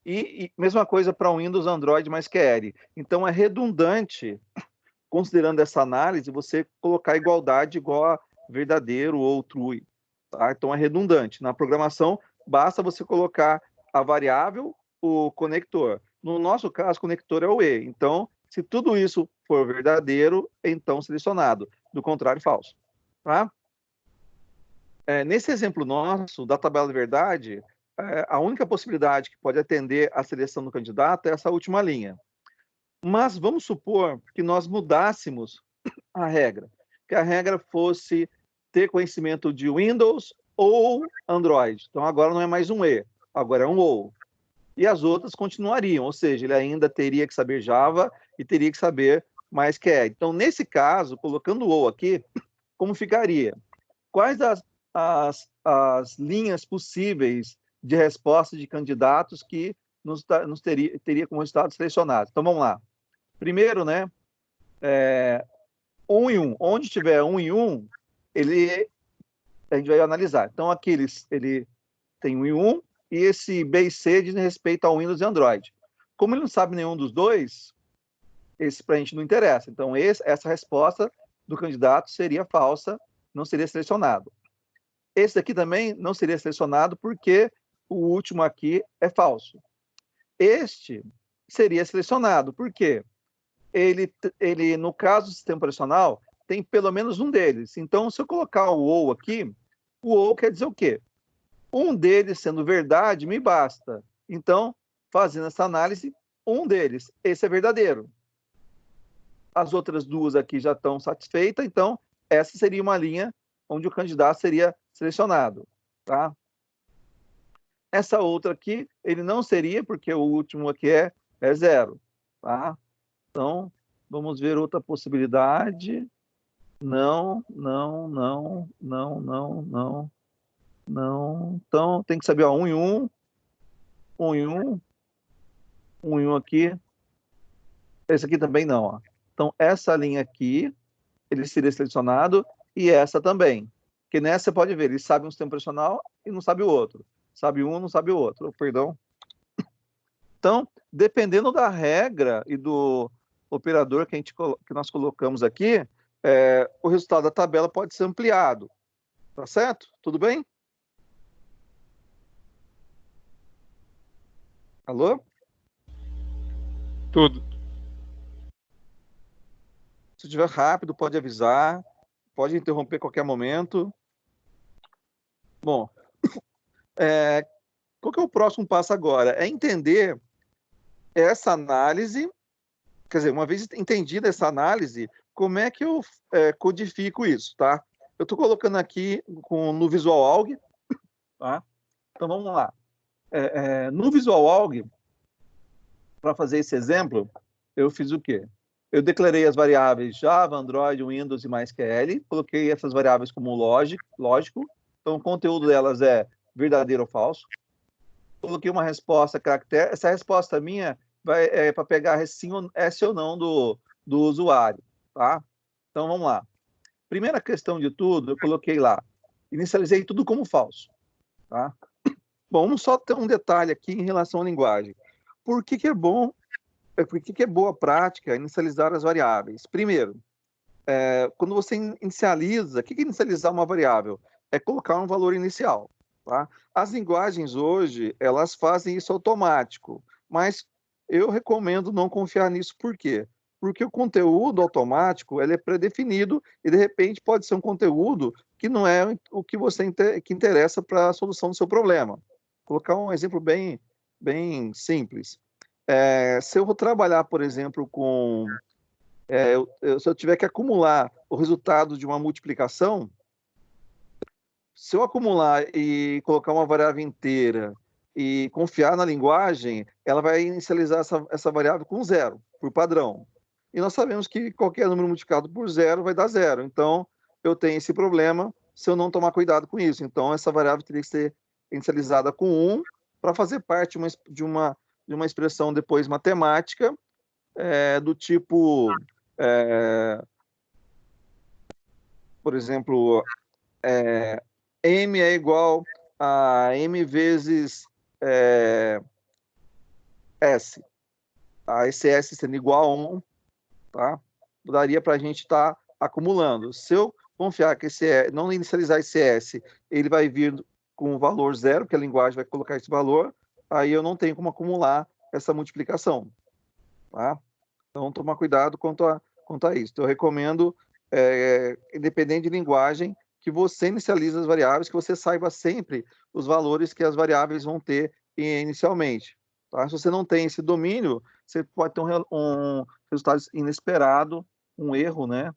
E mesma coisa para o Windows, Android, MySQL. Então, é redundante, considerando essa análise, você colocar igualdade igual a verdadeiro ou true. Tá? Então, é redundante. Na programação, basta você colocar a variável, o conector. No nosso caso, o conector é o E. Então, se tudo isso for verdadeiro, então selecionado. Do contrário, falso. Tá? Nesse exemplo nosso, da tabela de verdade, a única possibilidade que pode atender a seleção do candidato é essa última linha. Mas vamos supor que nós mudássemos a regra, que a regra fosse ter conhecimento de Windows ou Android. Então agora não é mais um E, agora é um OU. E as outras continuariam, ou seja, ele ainda teria que saber Java e teria que saber MySQL. Então, nesse caso, colocando o OU aqui, como ficaria? Quais as linhas possíveis de resposta de candidatos que nos teria como resultado selecionado? Então, vamos lá. Primeiro, né, 1 em 1. Onde tiver 1 em 1, a gente vai analisar. Então, aqui ele tem 1 em 1, e esse B e C diz respeito ao Windows e Android. Como ele não sabe nenhum dos dois, esse para a gente não interessa. Então, essa resposta do candidato seria falsa, não seria selecionado. Esse daqui também não seria selecionado porque o último aqui é falso. Este seria selecionado, por quê? Ele, no caso do sistema operacional, tem pelo menos um deles. Então, se eu colocar o OU aqui, o OU quer dizer o quê? Um deles sendo verdade, me basta. Então, fazendo essa análise, um deles, esse é verdadeiro. As outras duas aqui já estão satisfeitas, então, essa seria uma linha onde o candidato seria selecionado. Tá? Essa outra aqui, ele não seria, porque o último aqui é 0. Tá? Então, vamos ver outra possibilidade. Não, não, não, não, não, não, não. Então, tem que saber, ó, 1 em 1, 1 em 1, 1 em 1 aqui. Esse aqui também não, ó. Então, essa linha aqui, ele seria selecionado, e essa também. Porque nessa você pode ver, ele sabe um sistema operacional e não sabe o outro. Sabe um, não sabe o outro. Perdão. Então, dependendo da regra e do operador que nós colocamos aqui, o resultado da tabela pode ser ampliado. Tá certo? Tudo bem? Alô? Tudo. Se estiver rápido, pode avisar. Pode interromper a qualquer momento. Bom, qual que é o próximo passo agora? É entender essa análise, quer dizer, uma vez entendida essa análise, como é que eu codifico isso, tá? Eu estou colocando aqui no VisualAlg, tá? Então, vamos lá. No VisualAlg, para fazer esse exemplo, eu fiz o quê? Eu declarei as variáveis Java, Android, Windows e MySQL, coloquei essas variáveis como lógico, então o conteúdo delas é verdadeiro ou falso. Coloquei uma resposta caractere, essa resposta minha vai para pegar sim ou não do usuário, tá? Então, vamos lá. Primeira questão de tudo, eu coloquei lá, inicializei tudo como falso, tá? Bom, vamos só ter um detalhe aqui em relação à linguagem. Por que é bom, por que é boa prática inicializar as variáveis? Primeiro, quando você inicializa, o que é inicializar uma variável? É colocar um valor inicial, tá? As linguagens hoje, elas fazem isso automático, mas eu recomendo não confiar nisso, por quê? Porque o conteúdo automático, ele é pré-definido e, de repente, pode ser um conteúdo que não é o que você que interessa para a solução do seu problema. Vou colocar um exemplo bem, bem simples. Se eu vou trabalhar, por exemplo, se eu tiver que acumular o resultado de uma multiplicação, se eu acumular e colocar uma variável inteira e confiar na linguagem, ela vai inicializar essa variável com 0, por padrão. E nós sabemos que qualquer número multiplicado por 0 vai dar 0. Então, eu tenho esse problema se eu não tomar cuidado com isso. Então, essa variável teria que ser inicializada com 1 para fazer parte de uma expressão depois matemática do tipo, por exemplo, M é igual a M vezes S. Tá? Esse S sendo igual a 1, tá? Daria para a gente estar acumulando. Se eu confiar que não inicializar esse S, ele vai vir com o valor 0, porque a linguagem vai colocar esse valor, aí eu não tenho como acumular essa multiplicação. Tá? Então, tomar cuidado quanto a isso. Então, eu recomendo, independente de linguagem, que você inicialize as variáveis, que você saiba sempre os valores que as variáveis vão ter inicialmente. Tá? Se você não tem esse domínio, você pode ter um resultado inesperado, um erro, né?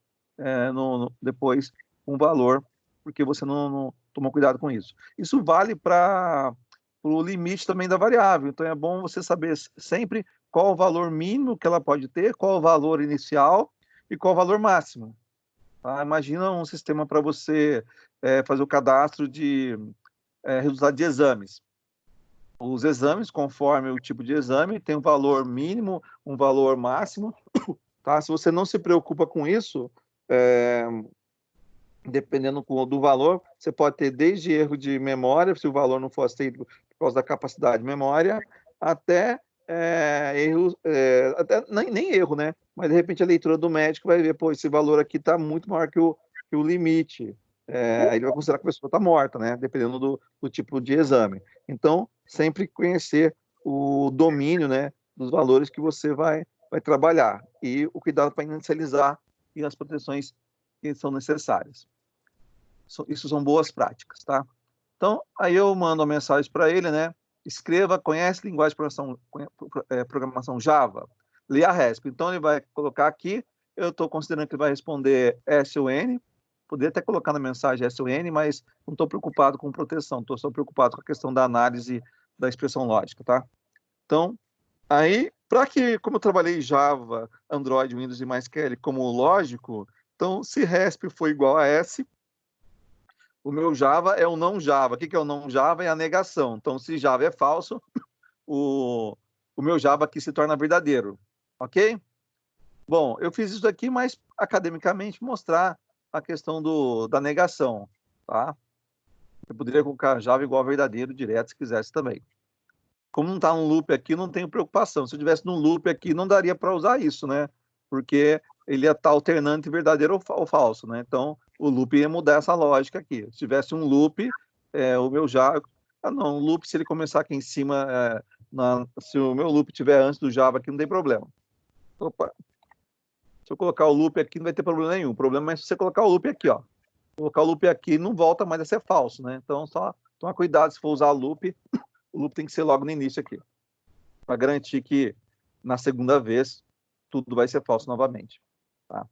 Depois, um valor, porque você não tomou cuidado com isso. Isso vale para o limite também da variável. Então, é bom você saber sempre qual o valor mínimo que ela pode ter, qual o valor inicial e qual o valor máximo. Tá? Imagina um sistema para você fazer o cadastro de resultado de exames. Os exames, conforme o tipo de exame, tem um valor mínimo, um valor máximo. Tá? Se você não se preocupa com isso, dependendo do valor, você pode ter desde erro de memória, se o valor não for aceito por causa da capacidade de memória, até erros, até nem erro, né? Mas de repente a leitura do médico vai ver, pô, esse valor aqui está muito maior que o limite. Ele vai considerar que a pessoa está morta, né? Dependendo do tipo de exame. Então, sempre conhecer o domínio, né, dos valores que você vai trabalhar e o cuidado para inicializar e as proteções que são necessárias. Isso são boas práticas, tá? Então, aí eu mando uma mensagem para ele, né? Escreva, conhece linguagem de programação Java? Lê a RESP. Então, ele vai colocar aqui, eu estou considerando que ele vai responder SUN, poderia até colocar na mensagem SUN, mas não estou preocupado com proteção, estou só preocupado com a questão da análise da expressão lógica, tá? Então, aí, como eu trabalhei Java, Android, Windows e MySQL como lógico, então, se RESP for igual a S, o meu Java é o não Java. O que é o não Java? É a negação. Então, se Java é falso, o meu Java aqui se torna verdadeiro. Ok? Bom, eu fiz isso aqui, mas academicamente mostrar a questão da negação. Tá? Eu poderia colocar Java igual a verdadeiro direto, se quisesse também. Como não está um loop aqui, não tenho preocupação. Se eu tivesse num loop aqui, não daria para usar isso, né? Porque ele ia estar alternando entre verdadeiro ou falso, né? Então, o loop ia mudar essa lógica aqui. Se tivesse um loop, o meu Java... não, um loop, se ele começar aqui em cima, se o meu loop estiver antes do Java aqui, não tem problema. Opa. Se eu colocar o loop aqui, não vai ter problema nenhum. O problema é se você colocar o loop aqui, ó. Colocar o loop aqui, não volta mais a ser falso, né? Então, só toma cuidado se for usar loop, o loop tem que ser logo no início aqui, para garantir que na segunda vez tudo vai ser falso novamente. Tá?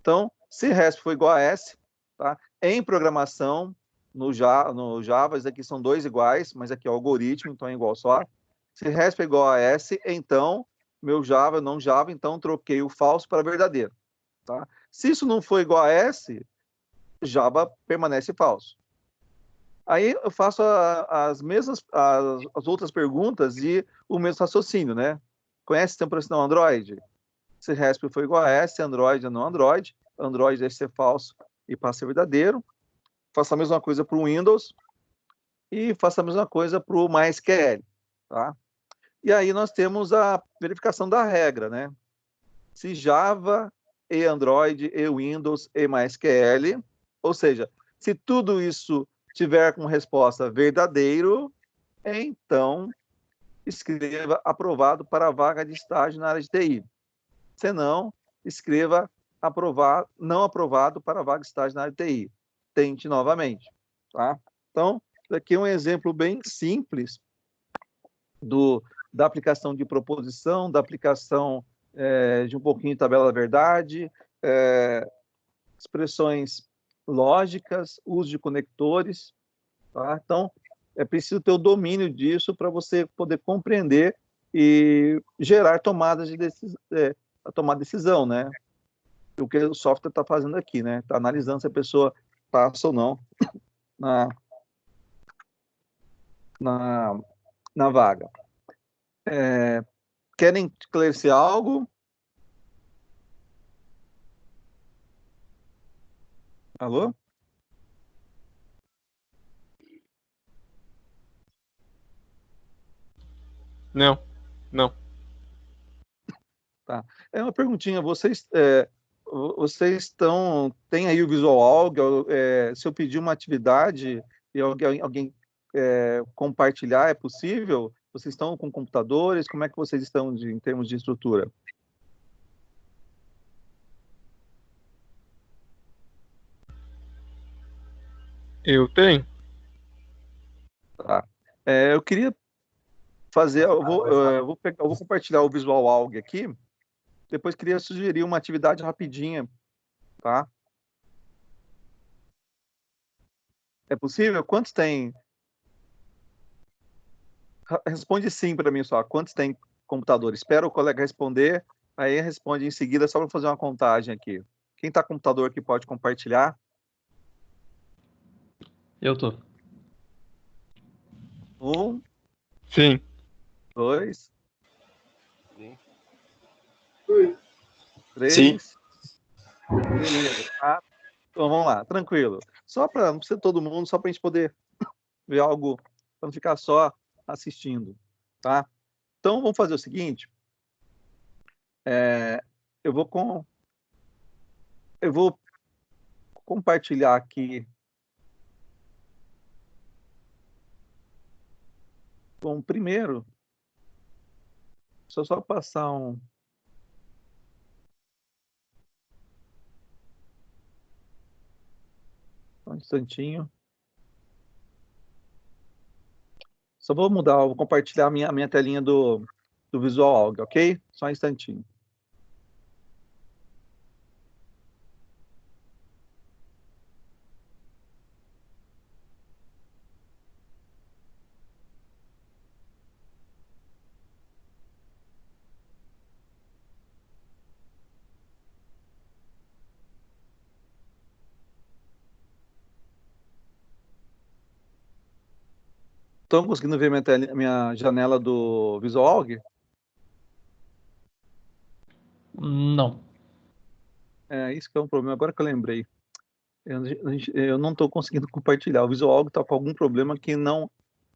Então, se RESP for igual a S, tá? Em programação, no Java, isso aqui são dois iguais, mas aqui é o algoritmo, então é igual só. Se RESP é igual a S, então, meu Java, não Java, então troquei o falso para verdadeiro. Tá? Se isso não for igual a S, Java permanece falso. Aí eu faço as mesmas, as outras perguntas e o mesmo raciocínio, né? Conhece o sistema operacional Android? Se RESP for igual a S, Android é não Android. Android deve ser falso e passa a ser verdadeiro. Faça a mesma coisa para o Windows e faça a mesma coisa para o MySQL, tá? E aí nós temos a verificação da regra, né? Se Java e Android e Windows e MySQL, ou seja, se tudo isso tiver como resposta verdadeiro, então escreva aprovado para a vaga de estágio na área de TI. Se não, escreva não aprovado para a vaga de estágio na área de TI. Tente novamente. Tá? Então, aqui é um exemplo bem simples da aplicação de proposição, da aplicação de um pouquinho de tabela da verdade, expressões lógicas, uso de conectores. Tá? Então, é preciso ter o domínio disso para você poder compreender e gerar tomadas de tomar decisão, né? O que o software está fazendo aqui, né? Está analisando se a pessoa passa ou não na vaga. Querem esclarecer algo? Alô? Não, não. Tá. É uma perguntinha, vocês tem aí o Visual Alg, se eu pedir uma atividade e alguém compartilhar, é possível? Vocês estão com computadores? Como é que vocês estão em termos de estrutura? Eu tenho. Tá. Eu queria fazer, eu vou compartilhar o Visual Alg aqui, depois queria sugerir uma atividade rapidinha, tá? É possível? Quantos tem? Responde sim para mim só. Quantos tem computador? Espera o colega responder, aí responde em seguida, só para fazer uma contagem aqui. Quem está com computador aqui pode compartilhar. Eu tô. 1, Sim. 2, Sim. 3. Beleza. Tá? Então vamos lá, tranquilo. Só para não ser todo mundo, só para a gente poder ver algo, para não ficar só assistindo, tá? Então vamos fazer o seguinte. Eu vou compartilhar aqui. Bom, primeiro, deixa eu só passar um instantinho. Só vou mudar, vou compartilhar a minha telinha do Visual Alg, ok? Só um instantinho. Estão conseguindo ver minha janela do Visual Alg? Não. Isso que é um problema, agora que eu lembrei. Eu não estou conseguindo compartilhar. O Visual Alg está com algum problema que não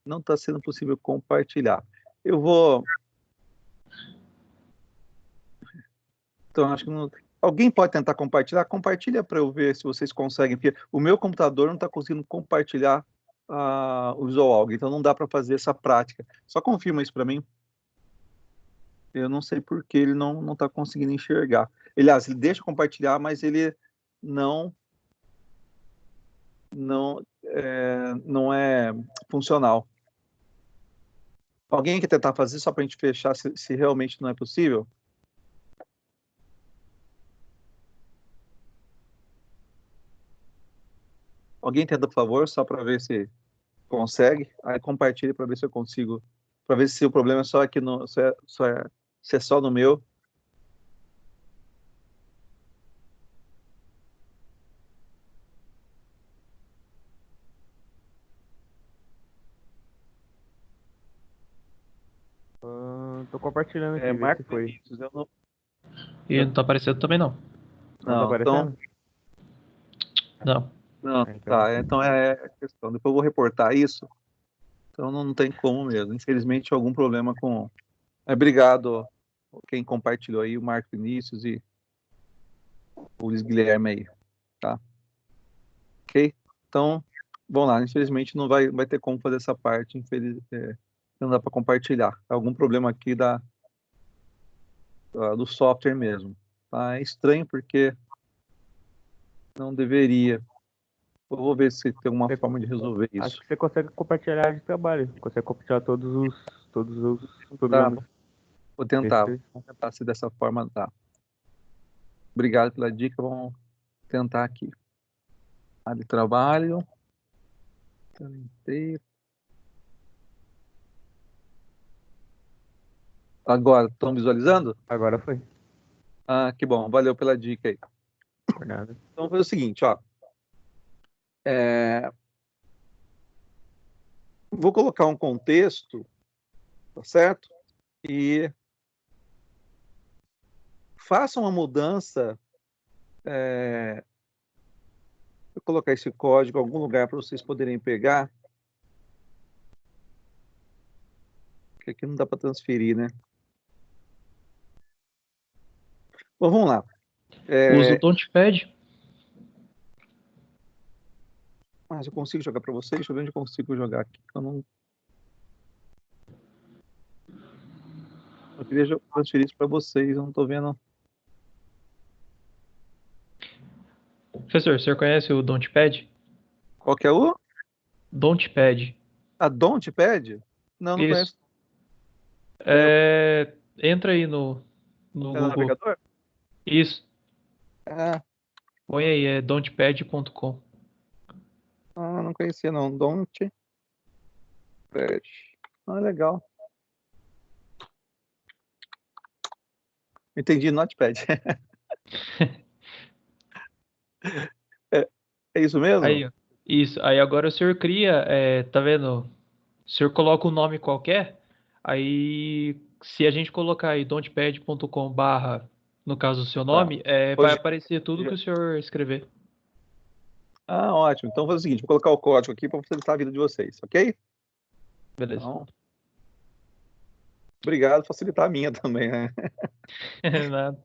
está sendo possível compartilhar. Eu vou... Então, acho que não... Alguém pode tentar compartilhar? Compartilha para eu ver se vocês conseguem, porque o meu computador não está conseguindo compartilhar o Visual Alg, então não dá para fazer essa prática. Só confirma isso para mim. Eu não sei por que ele não está conseguindo enxergar. Aliás, ele deixa compartilhar, mas ele não não é funcional. Alguém quer tentar fazer só para a gente fechar se realmente não é possível? Alguém tenta, por favor, só para ver se consegue. Aí compartilhe para ver se eu consigo, para ver se o problema é só aqui se é só no meu. Tô compartilhando aqui, vê se Marco foi. Vinícius, eu não, E não tá aparecendo também não. Não tá não, então, aparecendo? Não. não, Então, então é questão. Depois eu vou reportar isso. Então não tem como mesmo. Infelizmente, algum problema com. Obrigado quem compartilhou aí, o Marco Vinícius e o Luiz Guilherme aí, tá? Ok? Então, vamos lá. Infelizmente não vai ter como fazer essa parte. Não dá para compartilhar. Algum problema aqui do software mesmo. Tá? É estranho porque não deveria. Eu vou ver se tem alguma forma de resolver acho isso. que você consegue compartilhar de trabalho. Consegue compartilhar todos os Tá, programas. vou tentar. Esse- Vamos tentar se dessa forma dá. Obrigado pela dica. Vamos tentar aqui. Área de trabalho. Agora, estão visualizando? Agora foi. Ah, que bom. Valeu pela dica aí. Por nada. Então, vamos fazer o seguinte, ó. Vou colocar um contexto, tá certo? E faça uma mudança. Vou colocar esse código em algum lugar para vocês poderem pegar. Porque aqui não dá para transferir, né? Bom, vamos lá. Usa o Touchpad. Mas eu consigo jogar para vocês? Deixa eu ver onde eu consigo jogar aqui. Eu queria transferir isso para vocês, eu não estou vendo. Professor, o senhor conhece o Touchpad? Qual que é o? Touchpad. A Don't.pad? Não Isso. conheço. Entra aí no É no Google. navegador? Isso. Ah, Põe aí, é don'tpad.com. não conhecia não. Don't.pad. Legal. Entendi, Notepad. É isso mesmo? Aí, ó. Isso. Aí agora o senhor cria, tá vendo? O senhor coloca um nome qualquer, aí se a gente colocar aí don'tpad.com barra, no caso o seu Tá. nome, vai Hoje, aparecer tudo que o senhor escrever. ótimo. Então, vou fazer o seguinte, vou colocar o código aqui para facilitar a vida de vocês, ok? Beleza. Então, obrigado, facilitar a minha também, né? Nada.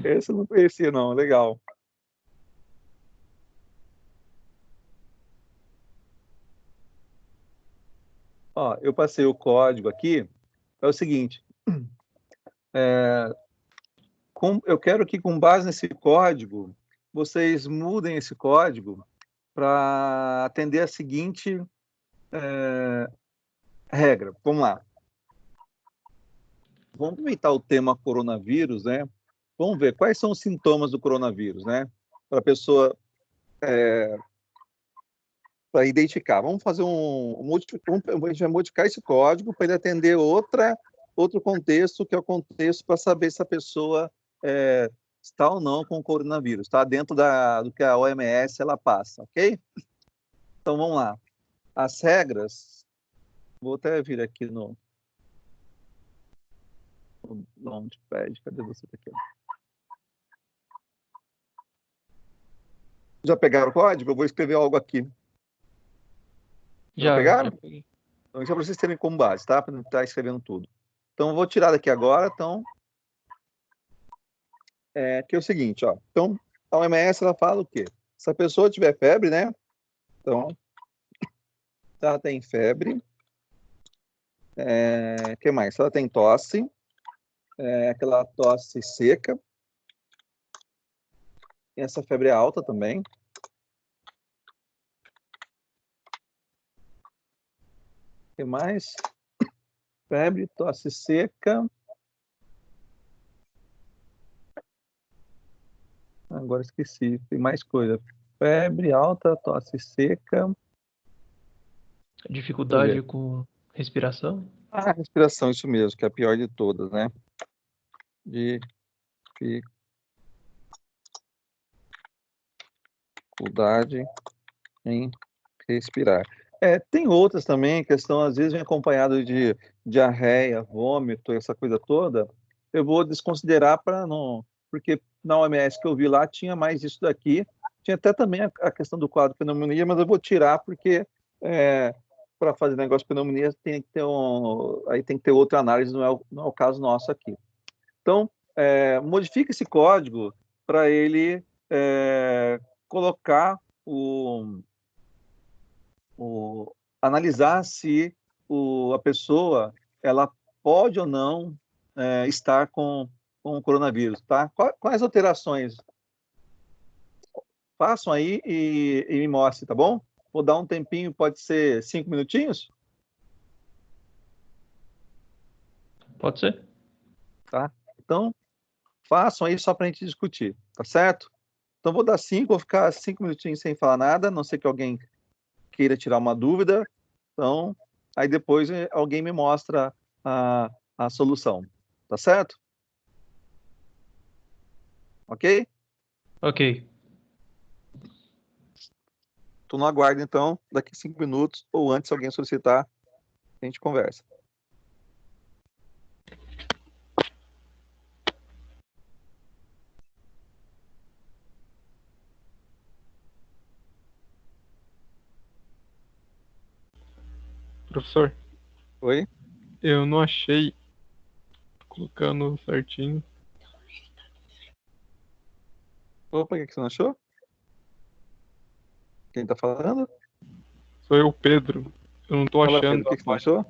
Esse eu não conhecia, não. Legal. Ó, eu passei o código aqui. É o seguinte. Eu quero que, com base nesse código, vocês mudem esse código para atender a seguinte regra. Vamos lá. Vamos aproveitar o tema coronavírus, né? Vamos ver quais são os sintomas do coronavírus, né? Para a pessoa para identificar. Vamos fazer a gente vai modificar esse código para ele atender outro contexto, que é o contexto para saber se a pessoa está ou não com o coronavírus, está dentro do que a OMS ela passa, ok? Então vamos lá. As regras, vou até vir aqui no Launchpad, cadê você aqui? Já pegaram o código? Eu vou escrever algo aqui. Já Já pegaram? peguei. Então, isso é para vocês terem como base, tá? Para não estar escrevendo tudo. Então, eu vou tirar daqui agora, então, que é o seguinte, ó. Então, a OMS, ela fala o quê? Se a pessoa tiver febre, né? Então, se ela tem febre, o que mais? Se ela tem tosse, aquela tosse seca, e essa febre é alta também. O que mais? Febre, tosse seca. Agora esqueci, tem mais coisa. Febre alta, tosse seca. Deixa eu Dificuldade ver. com respiração. Respiração, isso mesmo, que é a pior de todas, né? Dificuldade em respirar. Tem outras também, questão, às vezes vem acompanhado de diarreia, vômito, essa coisa toda. Eu vou desconsiderar para não. Porque na OMS que eu vi lá tinha mais isso daqui. Tinha até também a questão do quadro pneumonia, mas eu vou tirar porque para fazer negócio de pneumonia tem que ter aí tem que ter outra análise, não é o caso nosso aqui. Então, modifica esse código para ele colocar analisar se a pessoa ela pode ou não estar com o coronavírus, tá? Quais alterações? Façam aí e me mostrem, tá bom? Vou dar um tempinho, pode ser 5 minutinhos, Pode ser? tá? Então, façam aí só para a gente discutir, tá certo? Então, vou dar 5, vou ficar 5 minutinhos sem falar nada, a não ser que alguém queira tirar uma dúvida. Então, aí depois alguém me mostra a solução. Tá certo? Ok? Ok. Tu não aguarda, então, daqui 5 minutos, ou antes, se alguém solicitar, a gente conversa. Professor, Oi? eu não achei colocando certinho. Opa, o que você não achou? Quem tá falando? Sou eu, Pedro. Eu não tô Fala, achando Pedro, o que você não achou?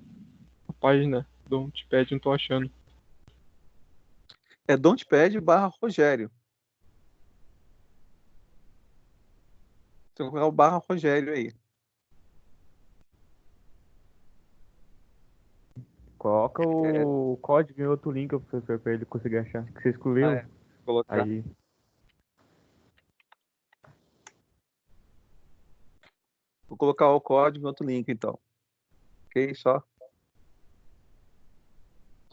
a página do Notepad, não tô achando. É Dontpad/Rogério. Você vai colocar o /Rogério aí. Coloca o código em outro link, professor, pra ele conseguir achar. Que você excluiu. Vou colocar. Aí. Vou colocar o código em outro link, então. Ok? Só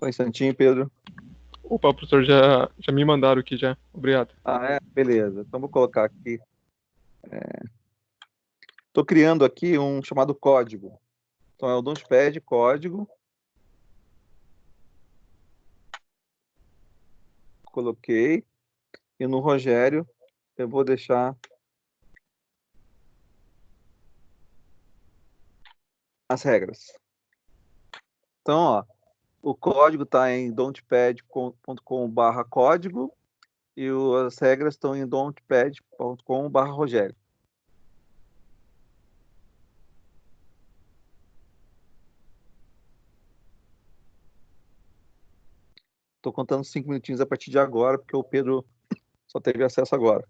um instantinho, Pedro. Opa, professor, já me mandaram aqui já. Obrigado. Ah, é? Beleza. Então vou colocar aqui. Estou criando aqui um chamado código. Então é o Launchpad código. Coloquei. E no Rogério eu vou deixar as regras. Então, ó, o código está em dontpad.com/código e as regras estão em dontpad.com/Rogério. Estou contando 5 minutinhos a partir de agora, porque o Pedro só teve acesso agora.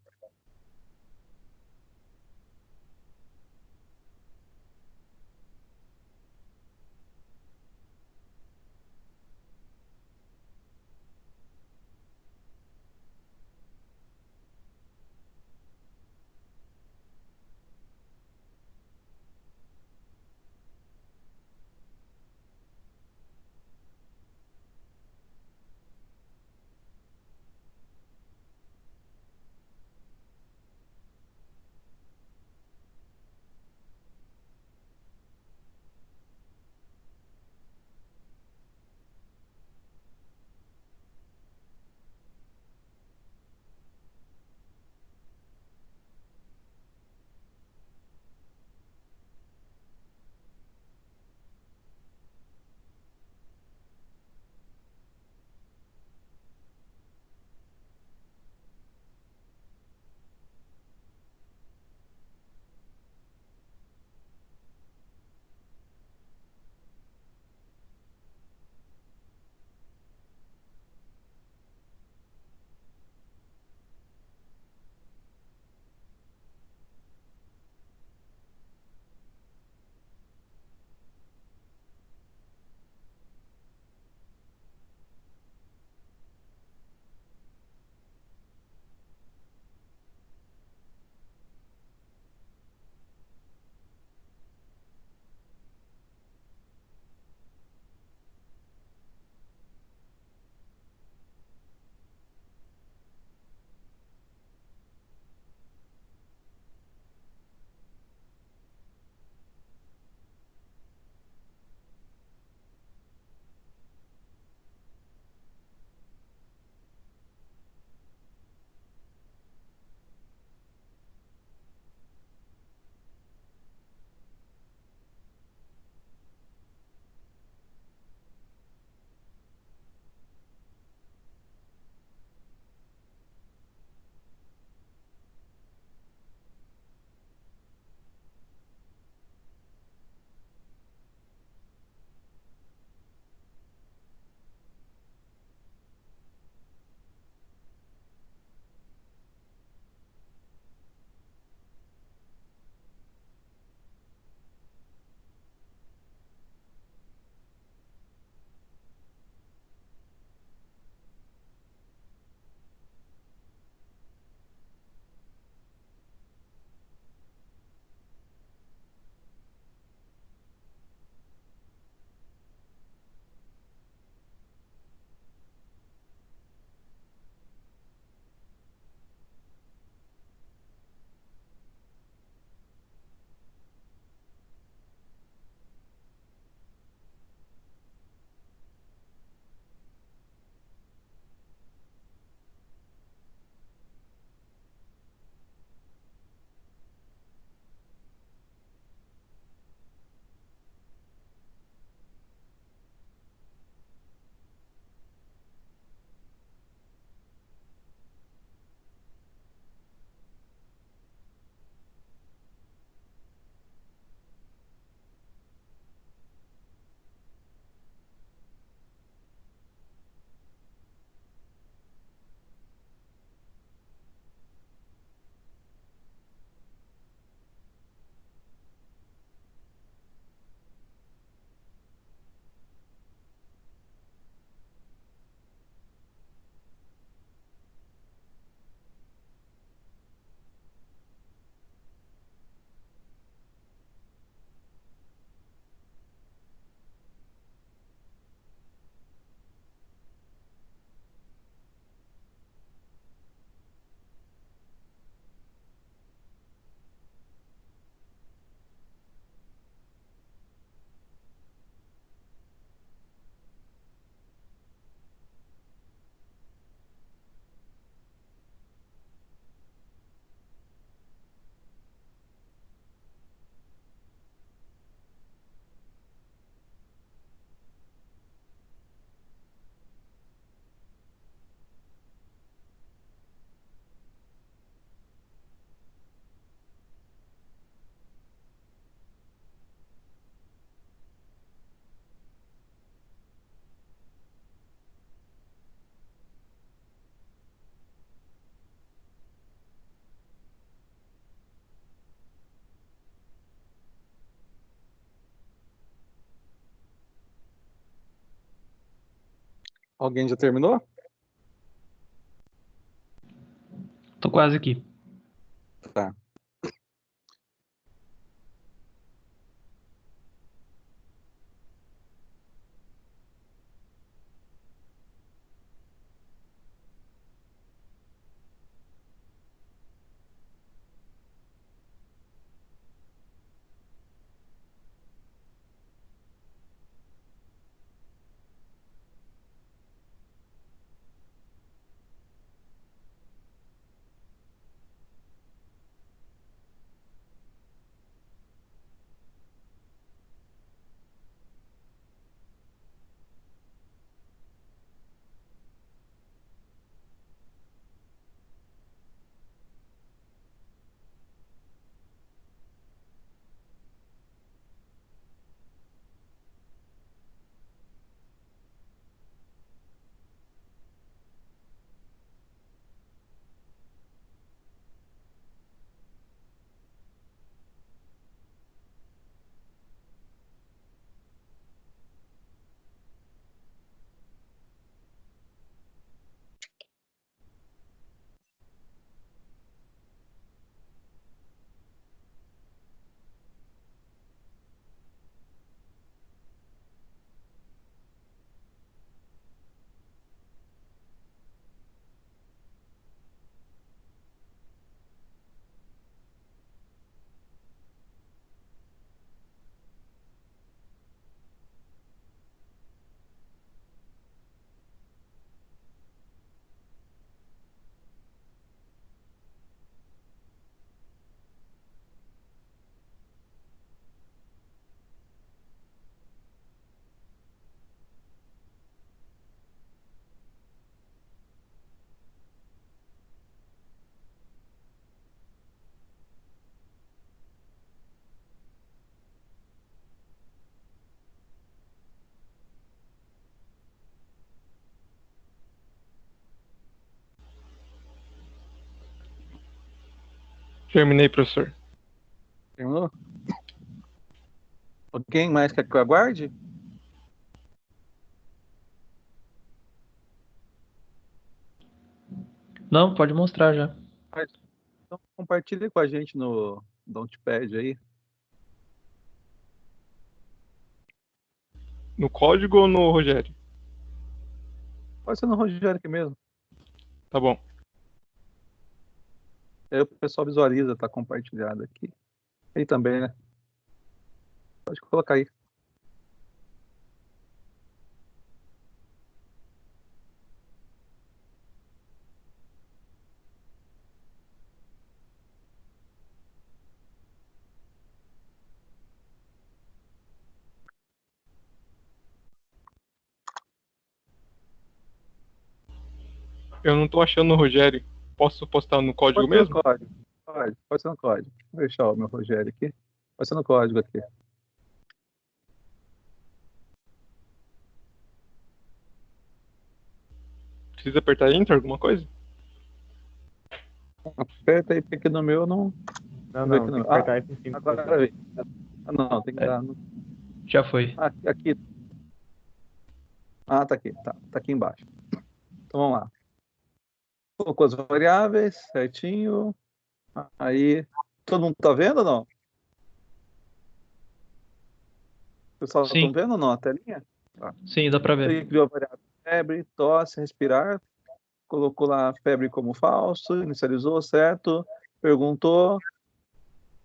Alguém já terminou? Tô quase aqui. Tá. Terminei, professor. Terminou? Alguém mais quer que eu aguarde? Não, pode mostrar já. Então, compartilhe com a gente no Notepad aí. No código ou no Rogério? Pode ser no Rogério aqui mesmo. Tá bom. Aí o pessoal visualiza, tá compartilhado aqui. Aí também, né? Pode colocar aí. Eu não tô achando no Rogério. Posso postar no código Pode ser no mesmo? código. Pode ser no código. Vou deixar o meu Rogério aqui. Pode ser no código aqui. Precisa apertar Enter, alguma coisa? Aperta aí, porque aqui no meu não. Não, Vê não, aqui tem no... que apertar F5. agora vem. Ah, não, tem que dar. Já foi. Aqui. Ah, tá aqui. Tá aqui embaixo. Então vamos lá. Colocou as variáveis certinho. Aí. Todo mundo tá vendo ou não? O pessoal Sim. estão vendo ou não a telinha? Sim, dá pra ver. Ele criou a variável febre, tosse, respirar. Colocou lá a febre como falso, inicializou, certo? Perguntou,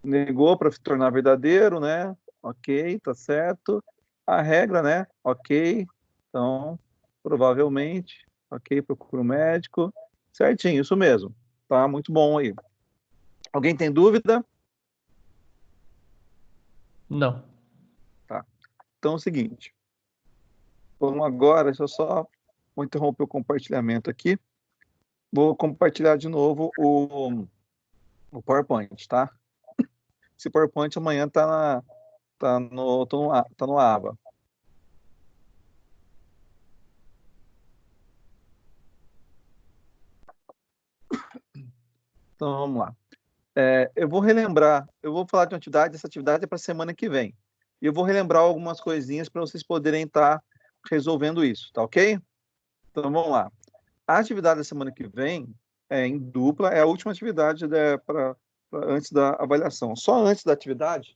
negou para se tornar verdadeiro, né? Ok, tá certo. A regra, né? Ok. Então, provavelmente, ok, procura um médico. Certinho, isso mesmo. Tá muito bom aí. Alguém tem dúvida? Não. Tá. Então é o seguinte. Vamos agora, deixa eu só vou interromper o compartilhamento aqui. Vou compartilhar de novo o PowerPoint, tá? Esse PowerPoint amanhã tá no aba. Então vamos lá. Eu vou relembrar, eu vou falar de uma atividade, essa atividade é para a semana que vem. E eu vou relembrar algumas coisinhas para vocês poderem estar resolvendo isso, tá ok? Então, vamos lá. A atividade da semana que vem é em dupla, é a última atividade antes da avaliação. Só antes da atividade,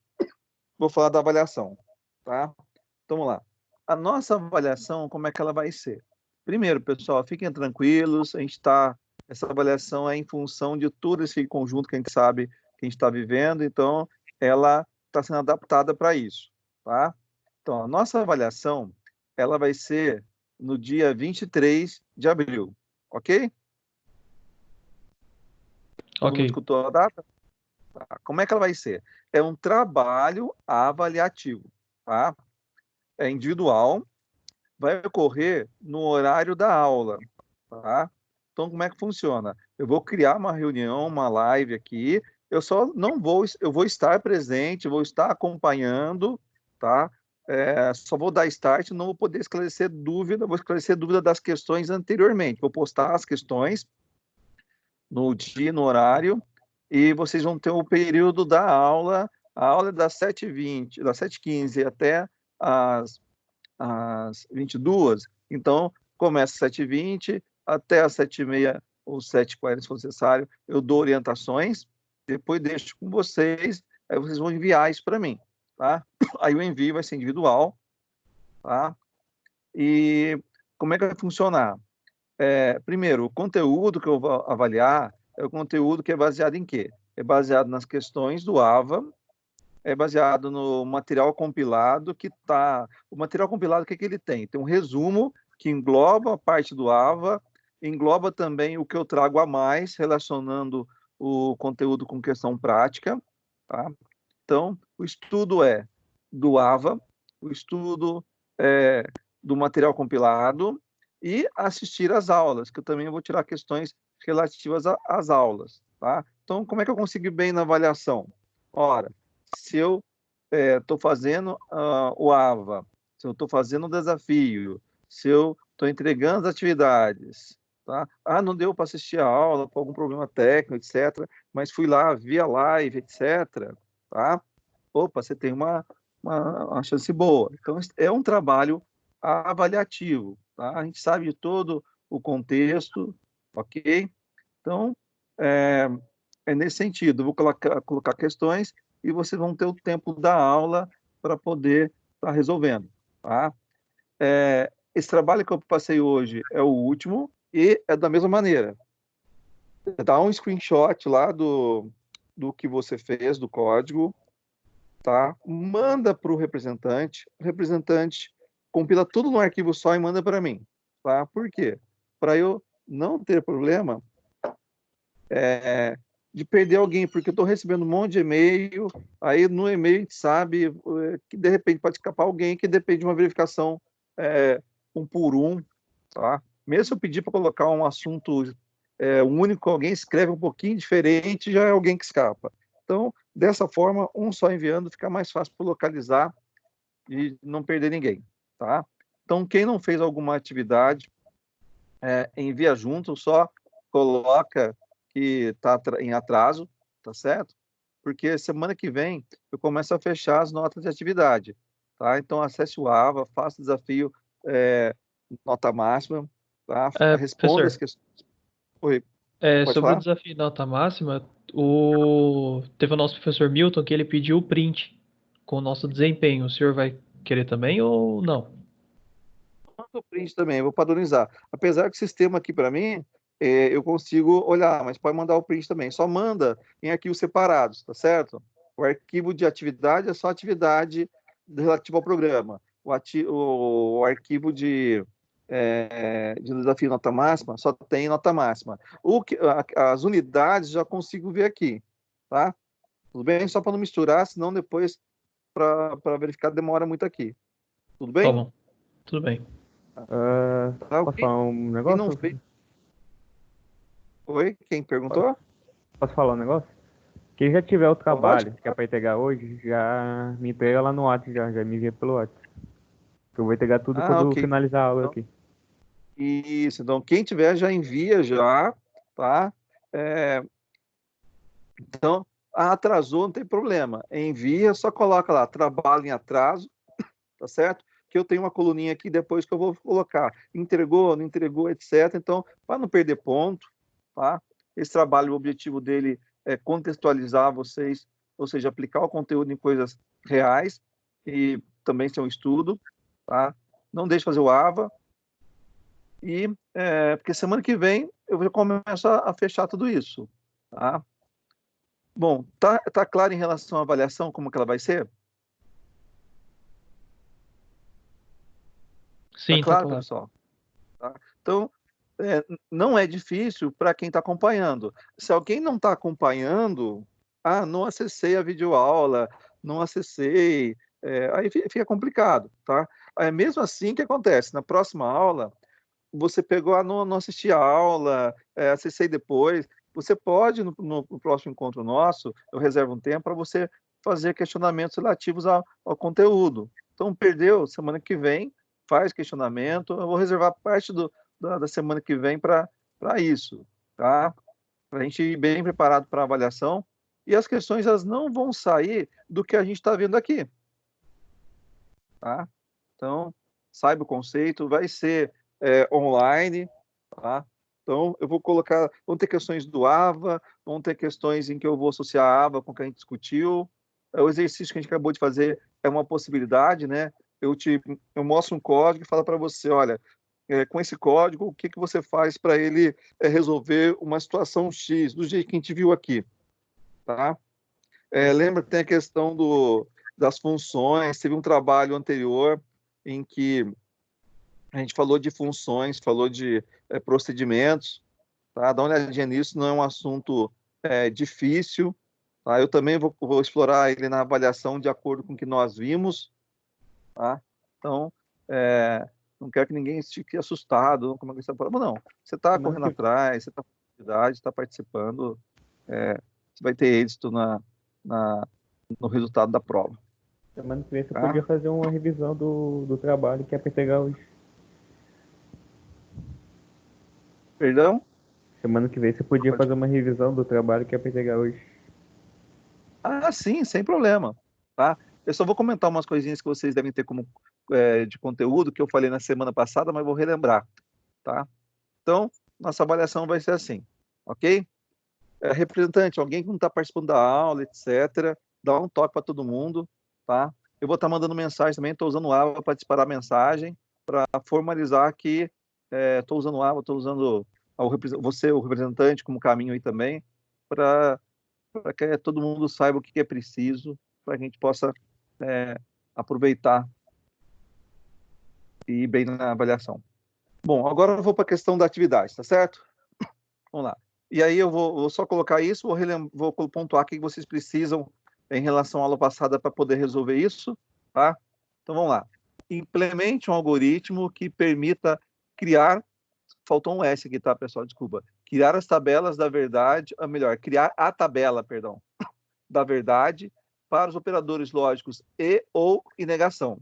vou falar da avaliação, tá? Então, vamos lá. A nossa avaliação, como é que ela vai ser? Primeiro, pessoal, fiquem tranquilos, essa avaliação é em função de todo esse conjunto que a gente sabe que a gente está vivendo, então ela está sendo adaptada para isso, tá? Então, a nossa avaliação, ela vai ser no dia 23 de abril, ok? Todo mundo Ok. escutou a data? Tá. Como é que ela vai ser? É um trabalho avaliativo, tá? É individual, vai ocorrer no horário da aula, tá? Então, como é que funciona? Eu vou criar uma reunião, uma live aqui, eu só não vou, eu vou estar presente, vou estar acompanhando, tá? Só vou dar start, não vou poder esclarecer dúvida, vou esclarecer dúvida das questões anteriormente, vou postar as questões no dia, no horário, e vocês vão ter o período da aula, a aula é das 7h20, das 7h15 até às 22h, então começa às 7h20 até às 7h30 ou 7h40, se for necessário, eu dou orientações, depois deixo com vocês, aí vocês vão enviar isso para mim, tá? Aí o envio vai ser individual, tá? E como é que vai funcionar? Primeiro, o conteúdo que eu vou avaliar é o conteúdo que é baseado em quê? É baseado nas questões do AVA, é baseado no material compilado que está... O material compilado, o que ele tem? Tem um resumo que engloba a parte do AVA, engloba também o que eu trago a mais, relacionando o conteúdo com questão prática, tá? Então, o estudo é do AVA, o estudo é do material compilado e assistir às aulas, que eu também vou tirar questões relativas às aulas, tá? Então, como é que eu consigo bem na avaliação? Ora, se eu estou fazendo o AVA, se eu estou fazendo o desafio, se eu estou entregando as atividades, tá? Não deu para assistir a aula por algum problema técnico, etc., mas fui lá, vi a live, etc., tá? Opa, você tem uma chance boa. Então, é um trabalho avaliativo, tá? A gente sabe de todo o contexto, ok? Então, é nesse sentido. Eu vou colocar questões e vocês vão ter o tempo da aula para poder estar resolvendo, tá? Esse trabalho que eu passei hoje é o último e é da mesma maneira. Dá um screenshot lá do que você fez, do código, tá? Manda para o representante compila tudo no arquivo só e manda para mim, tá? Por quê? Para eu não ter problema de perder alguém, porque eu estou recebendo um monte de e-mail, aí no e-mail a gente sabe que de repente pode escapar alguém que depende de uma verificação um por um, tá? Mesmo se eu pedir para colocar um assunto único, alguém escreve um pouquinho diferente, já é alguém que escapa. Então, dessa forma, um só enviando fica mais fácil para localizar e não perder ninguém, tá? Então, quem não fez alguma atividade, envia junto, só coloca que está em atraso, tá certo? Porque semana que vem eu começo a fechar as notas de atividade, tá? Então, acesse o AVA, faça o desafio nota máxima, tá? Responda as Professor, questões. Oi, pode sobre o falar? desafio nota máxima, teve o nosso professor Milton que ele pediu o print com o nosso desempenho. O senhor vai querer também ou não? Manda o print também, eu vou padronizar. Apesar que o sistema aqui para mim, eu consigo olhar, mas pode mandar o print também. Só manda em arquivos separados, tá certo? O arquivo de atividade é só atividade relativa ao programa. O arquivo de desafio nota máxima só tem nota máxima. As unidades já consigo ver aqui, tá? Tudo bem? Só para não misturar, senão depois, para verificar, demora muito aqui. Tudo Tá bem? bom, tudo bem. Tá, Posso ok? falar um Quem não negócio? fez... Oi? Quem perguntou? Posso falar um negócio? Quem já tiver o Pode? trabalho que é para entregar hoje, já me entrega lá no WhatsApp, já me envia pelo WhatsApp. Eu vou entregar tudo quando eu Ok. finalizar a aula Então, aqui. isso. Então, quem tiver já envia já, tá? Então, atrasou, não tem problema. Envia, só coloca lá, trabalho em atraso, tá certo? que eu tenho uma coluninha aqui depois que eu vou colocar. Entregou, não entregou, etc. Então, para não perder ponto, tá? Esse trabalho, o objetivo dele é contextualizar vocês, ou seja, aplicar o conteúdo em coisas reais e também ser um estudo, tá? Não deixe de fazer o AVA. E, porque semana que vem eu já começo a fechar tudo isso, tá? Bom, tá claro em relação à avaliação, como que ela vai ser? Sim, Tá claro, claro. pessoal? Tá? Então, não é difícil para quem está acompanhando. Se alguém não está acompanhando, não acessei a videoaula, não acessei, aí fica complicado, tá? Mesmo assim, o que acontece? Na próxima aula, você pegou, não assisti a aula, acessei depois, você pode, no próximo encontro nosso, eu reservo um tempo para você fazer questionamentos relativos ao conteúdo. Então, perdeu, semana que vem, faz questionamento, eu vou reservar parte da semana que vem para isso, tá? Para a gente ir bem preparado para a avaliação, e as questões elas não vão sair do que a gente está vendo aqui, tá? Então, saiba o conceito, vai ser online, tá? Então, eu vou colocar, vão ter questões do AVA, vão ter questões em que eu vou associar a AVA com o que a gente discutiu. O exercício que a gente acabou de fazer é uma possibilidade, né? Eu mostro um código e falo para você, olha, com esse código, o que você faz para ele resolver uma situação X, do jeito que a gente viu aqui, tá? Lembra que tem a questão das funções, teve um trabalho anterior em que a gente falou de funções, falou de procedimentos, tá? Dá uma olhadinha nisso, não é um assunto difícil, tá? Eu também vou explorar ele na avaliação de acordo com o que nós vimos, tá? Então, não quero que ninguém fique assustado, como é que está falando, não. Você está correndo atrás, você está com atividade, está participando, você vai ter êxito no resultado da prova. Semana que vem você podia fazer uma revisão do trabalho que é para pegar hoje. Perdão? Semana que vem você podia fazer uma revisão do trabalho que é para pegar hoje. Sim, sem problema, tá? Eu só vou comentar umas coisinhas que vocês devem ter como de conteúdo que eu falei na semana passada, mas vou relembrar, tá? Então, nossa avaliação vai ser assim, ok? Representante, alguém que não está participando da aula, etc., dá um toque para todo mundo, tá? Eu vou estar mandando mensagem também, estou usando o AVA para disparar mensagem, para formalizar que estou usando o AVA, estou usando você, o representante, como caminho aí também, para que todo mundo saiba o que é preciso, para que a gente possa aproveitar e ir bem na avaliação. Bom, agora eu vou para a questão da atividade, tá certo? Vamos lá. E aí eu vou só colocar isso, vou pontuar o que vocês precisam em relação à aula passada para poder resolver isso, tá? Então vamos lá. Implemente um algoritmo que permita criar, faltou um S aqui, tá, pessoal? Desculpa. Criar as tabelas da verdade, ou melhor, criar a tabela, perdão, da verdade para os operadores lógicos e negação.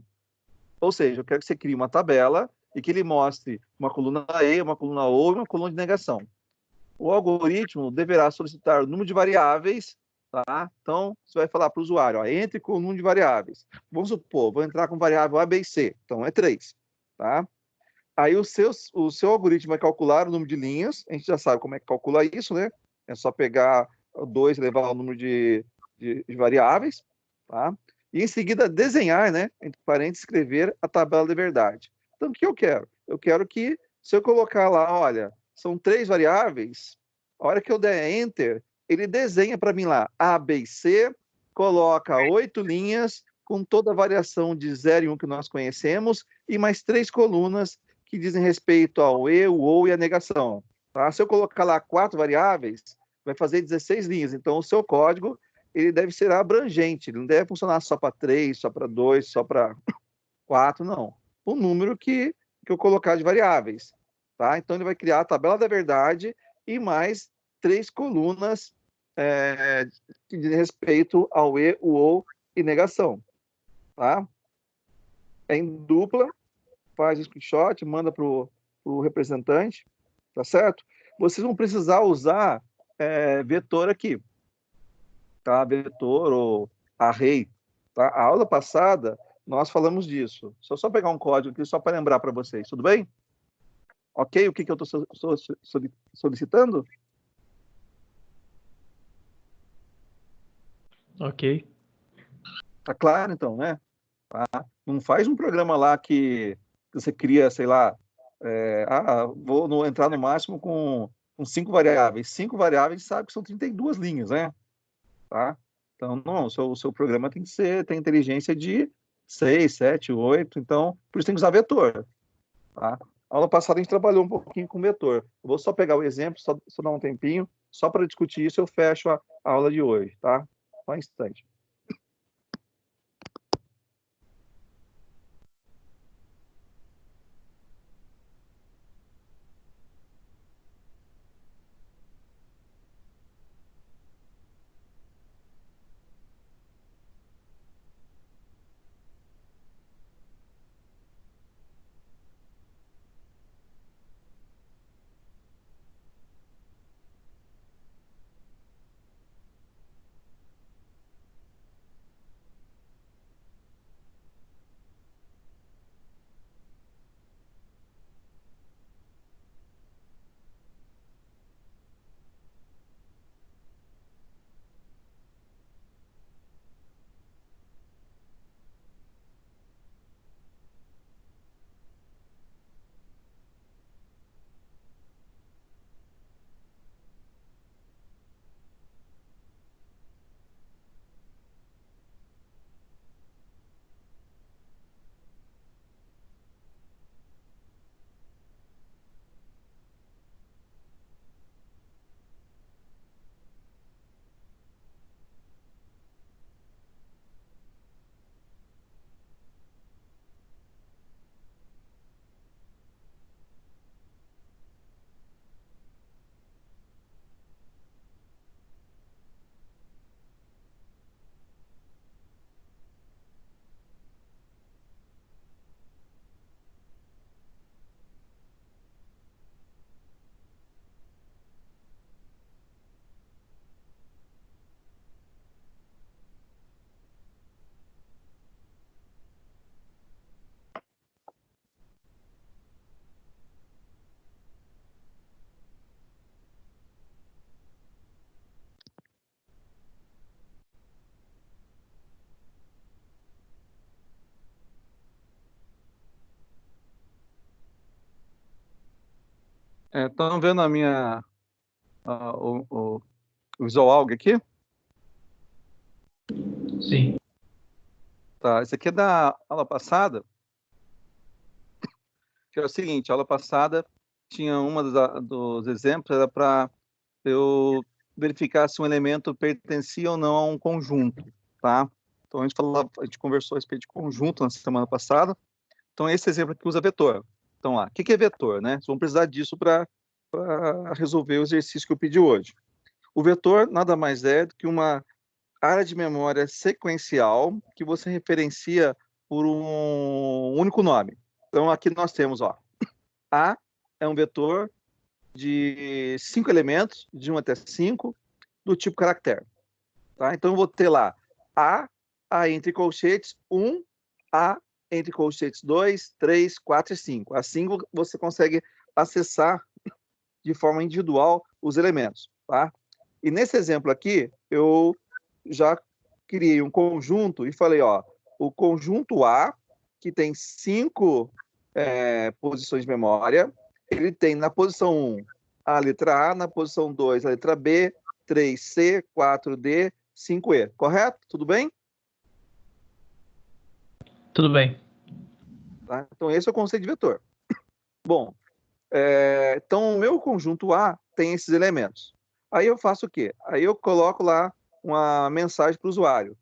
Ou seja, eu quero que você crie uma tabela e que ele mostre uma coluna E, uma coluna O e uma coluna de negação. O algoritmo deverá solicitar o número de variáveis, tá? Então, você vai falar para o usuário, entre com o número de variáveis. Vamos supor, vou entrar com variável A, B e C, então é 3, tá? Aí o seu algoritmo vai calcular o número de linhas, a gente já sabe como é que calcula isso, né? É só pegar o 2 e levar o número de variáveis, tá? E em seguida desenhar, né, entre parênteses, escrever a tabela de verdade. Então, o que eu quero? Eu quero que, se eu colocar lá, olha, são 3 variáveis, a hora que eu der Enter, ele desenha para mim lá A, B e C, coloca 8 linhas, com toda a variação de 0 e 1 que nós conhecemos, e mais 3 colunas que dizem respeito ao E, o OU e a negação. Tá? Se eu colocar lá 4 variáveis, vai fazer 16 linhas. Então, o seu código ele deve ser abrangente, ele não deve funcionar só para 3, só para 2, só para 4, não. O número que eu colocar de variáveis. Tá? Então, ele vai criar a tabela da verdade e mais 3 colunas que dizem respeito ao E, o OU e negação. Tá? É em dupla, faz o screenshot, manda para o representante, tá certo? Vocês vão precisar usar vetor aqui, tá? Vetor ou array. Tá? A aula passada, nós falamos disso. Deixa eu só pegar um código aqui, só para lembrar para vocês, tudo bem? Ok? O que eu estou solicitando? Ok. Tá claro, então, né? Tá? Não faz um programa lá que você cria, sei lá, vou entrar no máximo com 5 variáveis. 5 variáveis, sabe que são 32 linhas, né? Tá? Então, não, o seu programa tem inteligência de 6, 7, 8, então, por isso tem que usar vetor. Tá? A aula passada a gente trabalhou um pouquinho com vetor. Eu vou só pegar o exemplo, só dar um tempinho, só para discutir isso eu fecho a aula de hoje, tá? Só um instante. Estão vendo a minha o Visual Alg aqui? Sim. Tá, esse aqui é da aula passada, que é o seguinte, a aula passada tinha dos exemplos, era para eu verificar se um elemento pertencia ou não a um conjunto, tá? Então a gente conversou a respeito de conjunto na semana passada, então esse exemplo aqui usa vetor. Então lá, o que é vetor, né? Vocês vão precisar disso para resolver o exercício que eu pedi hoje. O vetor nada mais é do que uma área de memória sequencial que você referencia por um único nome. Então, aqui nós temos, ó, A é um vetor de 5 elementos, de 1 até 5, do tipo caractere. Tá? Então, eu vou ter lá A entre colchetes 1, A entre colchetes 2, 3, 4 e 5. Assim você consegue acessar de forma individual os elementos. Tá? E nesse exemplo aqui, eu já criei um conjunto e falei, ó, o conjunto A, que tem 5 posições de memória, ele tem na posição 1 a letra A, na posição 2 a letra B, 3C, 4D, 5E. Correto? Tudo bem? Tudo bem. Tá? Então, esse é o conceito de vetor. Bom, então o meu conjunto A tem esses elementos. Aí eu faço o quê? Aí eu coloco lá uma mensagem para o usuário.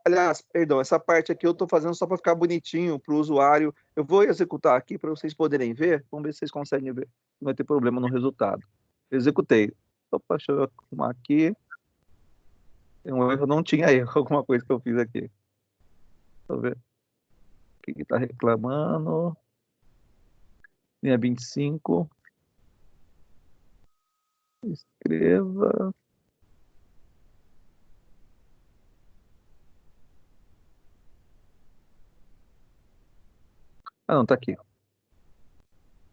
Aliás, perdão, essa parte aqui eu estou fazendo só para ficar bonitinho para o usuário. Eu vou executar aqui para vocês poderem ver. Vamos ver se vocês conseguem ver. Não vai ter problema no resultado. Executei. Opa, deixa eu arrumar aqui. Tem um erro, não tinha erro, alguma coisa que eu fiz aqui. Deixa eu ver. O que está reclamando? Linha 25. Escreva. Ah, não, tá aqui.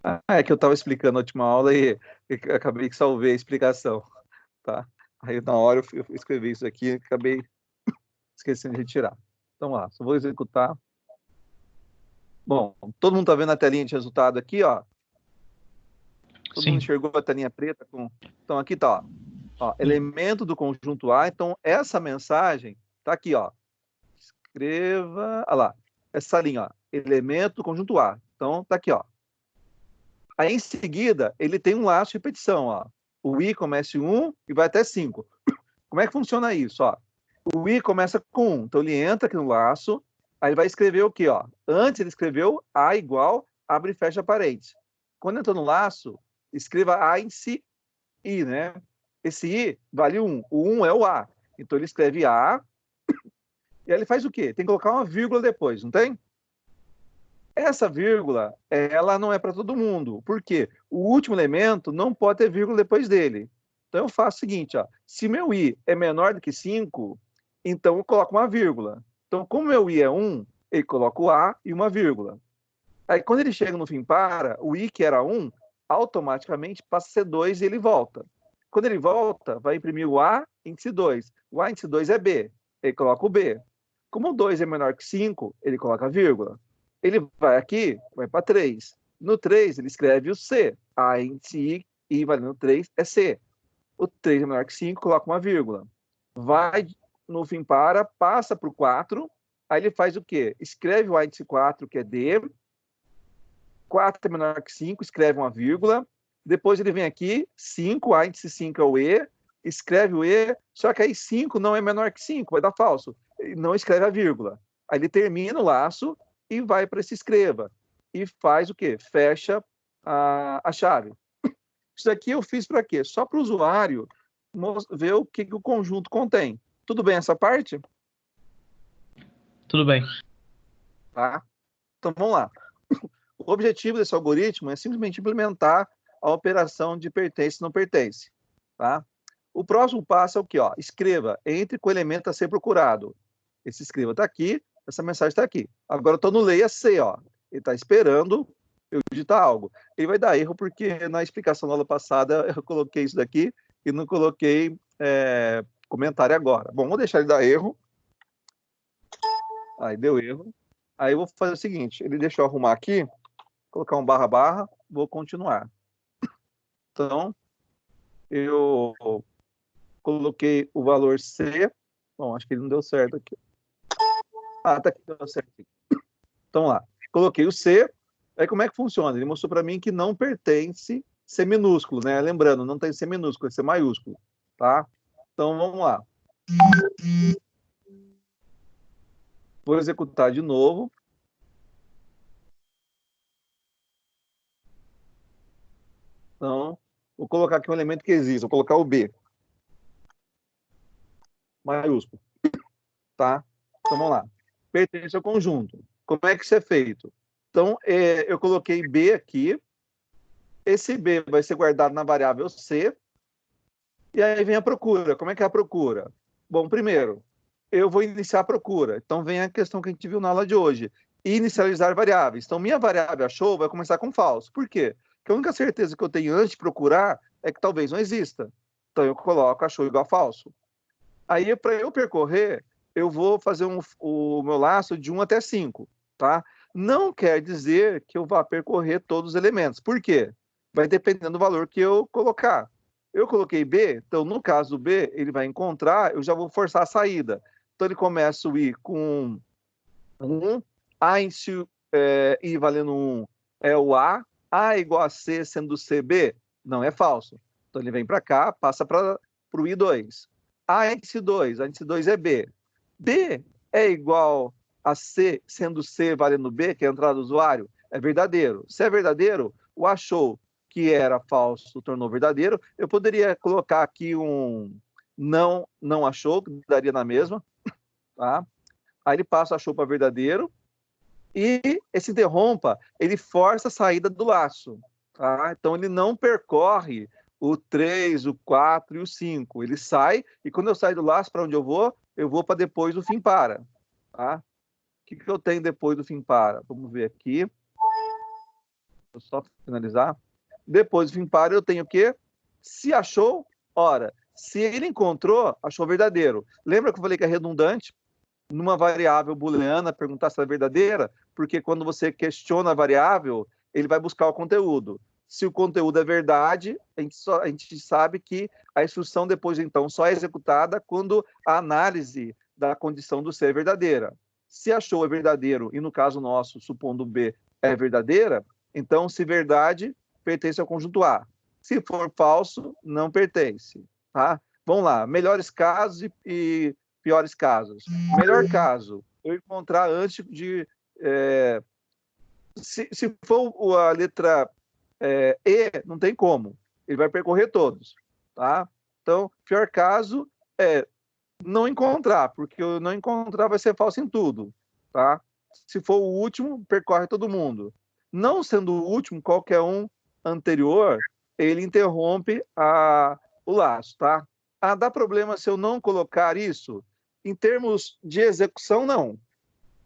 Ah, é que eu estava explicando na última aula e acabei que salvei a explicação, tá? Aí na hora eu escrevi isso aqui e acabei esquecendo de retirar. Então, lá, só vou executar. Bom, todo mundo está vendo a telinha de resultado aqui, ó. Todo Sim. mundo enxergou a telinha preta? Então, aqui tá, ó, elemento do conjunto A. Então, essa mensagem tá aqui, ó. Escreva, olha lá, essa linha, ó, elemento do conjunto A. Então, tá aqui, ó. Aí, em seguida, ele tem um laço de repetição, ó. O I começa em 1 e vai até 5. Como é que funciona isso, ó? O I começa com 1, então ele entra aqui no laço, aí ele vai escrever o quê, ó? Antes ele escreveu A igual, abre e fecha parênteses. Quando entrou no laço, escreva A em si, I, né? Esse I vale 1. O 1 é o A. Então ele escreve A, e aí ele faz o quê? Tem que colocar uma vírgula depois, não tem? Essa vírgula, ela não é para todo mundo. Por quê? O último elemento não pode ter vírgula depois dele. Então eu faço o seguinte, ó, se meu I é menor do que 5, então eu coloco uma vírgula. Então, como meu I é 1, ele coloca o A e uma vírgula. Aí quando ele chega no fim para, o I que era 1, automaticamente passa a ser 2 e ele volta. Quando ele volta, vai imprimir o A índice 2. O A índice 2 é B. Ele coloca o B. Como o 2 é menor que 5, ele coloca a vírgula. Ele vai aqui, vai para 3. No 3, ele escreve o C. A índice I valendo 3 é C. O 3 é menor que 5, coloca uma vírgula. Vai no fim para, passa para o 4. Aí ele faz o quê? Escreve o A índice 4, que é D. 4 é menor que 5, escreve uma vírgula. Depois ele vem aqui, 5, A índice 5 é o E. Escreve o E, só que aí 5 não é menor que 5, vai dar falso. Ele não escreve a vírgula. Aí ele termina o laço e vai para esse escreva. E faz o quê? Fecha a chave. Isso aqui eu fiz para quê? Só para o usuário ver o que o conjunto contém. Tudo bem essa parte? Tudo bem. Tá? Então vamos lá. O objetivo desse algoritmo é simplesmente implementar a operação de pertence e não pertence. Tá? O próximo passo é o que? Ó, escreva entre com o elemento a ser procurado. Esse escreva está aqui, essa mensagem está aqui. Agora eu estou no leia C, ó. Ele está esperando eu digitar algo. Ele vai dar erro porque na explicação da aula passada eu coloquei isso daqui e não coloquei comentário agora. Bom, vou deixar ele dar erro. Aí deu erro. Aí eu vou fazer o seguinte, ele deixou eu arrumar aqui, colocar um barra, vou continuar. Então, eu coloquei o valor C. Bom, acho que ele não deu certo aqui. Ah, tá aqui, deu certo. Então, lá. Coloquei o C. Aí, como é que funciona? Ele mostrou para mim que não pertence C minúsculo, né? Lembrando, não tem C minúsculo, é C maiúsculo, tá? Então, vamos lá. Vou executar de novo. Então, vou colocar aqui um elemento que existe. Vou colocar o B. Maiúsculo. Tá? Então, vamos lá. Pertence ao conjunto. Como é que isso é feito? Então, eu coloquei B aqui. Esse B vai ser guardado na variável C. E aí vem a procura. Como é que é a procura? Bom, primeiro, eu vou iniciar a procura. Então, vem a questão que a gente viu na aula de hoje. Inicializar variáveis. Então, minha variável achou vai começar com falso. Por quê? Porque a única certeza que eu tenho antes de procurar é que talvez não exista. Então, eu coloco achou igual a falso. Aí, para eu percorrer, eu vou fazer o meu laço de 1 até 5, tá? Não quer dizer que eu vá percorrer todos os elementos. Por quê? Vai dependendo do valor que eu colocar. Eu coloquei B, então no caso do B, ele vai encontrar, eu já vou forçar a saída. Então ele começa o I com 1, A em si, I valendo 1 é o A é igual a C sendo CB, não é falso. Então ele vem para cá, passa para o I2. A índice 2, a índice 2 é B. B é igual a C, sendo C valendo B, que é a entrada do usuário, é verdadeiro. Se é verdadeiro, o achou que era falso tornou verdadeiro. Eu poderia colocar aqui um não achou, que daria na mesma. Tá? Aí ele passa achou para verdadeiro. E esse interrompa, ele força a saída do laço. Tá? Então ele não percorre o 3, o 4 e o 5. Ele sai, e quando eu saio do laço, para onde eu vou para depois do fim para. Tá? O que eu tenho depois do fim para? Vamos ver aqui. Só finalizar. Depois do impar, eu tenho o quê? Se achou, ora, se ele encontrou, achou verdadeiro. Lembra que eu falei que é redundante? Numa variável booleana, perguntar se ela é verdadeira, porque quando você questiona a variável, ele vai buscar o conteúdo. Se o conteúdo é verdade, a gente sabe que a instrução depois, então, só é executada quando a análise da condição do C é verdadeira. Se achou é verdadeiro, e no caso nosso, supondo B é verdadeira, então, se verdade, pertence ao conjunto A. Se for falso, não pertence. Tá? Vamos lá, melhores casos e piores casos. Melhor caso, eu encontrar antes de... se for a letra E, não tem como. Ele vai percorrer todos. Tá? Então, pior caso é não encontrar, porque o não encontrar vai ser falso em tudo. Tá? Se for o último, percorre todo mundo. Não sendo o último, qualquer um anterior, ele interrompe o laço. Tá? Dá problema se eu não colocar isso? Em termos de execução, não.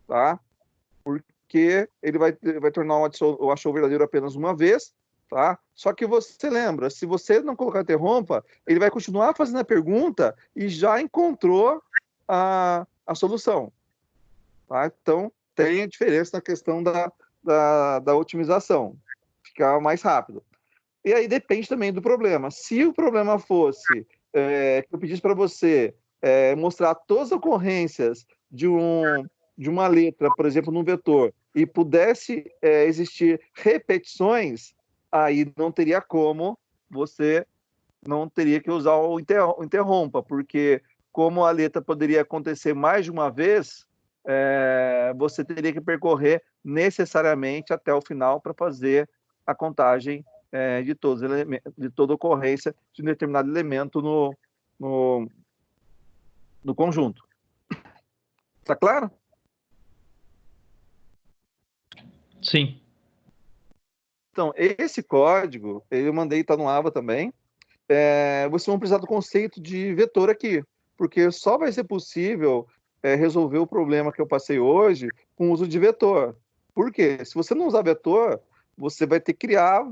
Tá? Porque ele vai tornar o achou verdadeiro apenas uma vez. Tá? Só que você lembra, se você não colocar interrompa, ele vai continuar fazendo a pergunta e já encontrou a solução. Tá? Então, tem a diferença na questão da otimização. Ficar mais rápido. E aí depende também do problema. Se o problema fosse que eu pedisse para você mostrar todas as ocorrências de uma letra, por exemplo, num vetor, e pudesse existir repetições, aí não teria como, você não teria que usar o interrompa, porque como a letra poderia acontecer mais de uma vez, você teria que percorrer necessariamente até o final para fazer a contagem de toda ocorrência de um determinado elemento no conjunto. Está claro? Sim. Então, esse código, eu mandei, está no AVA também. Vocês vão precisar do conceito de vetor aqui, porque só vai ser possível resolver o problema que eu passei hoje com o uso de vetor. Por quê? Se você não usar vetor, você vai ter que criar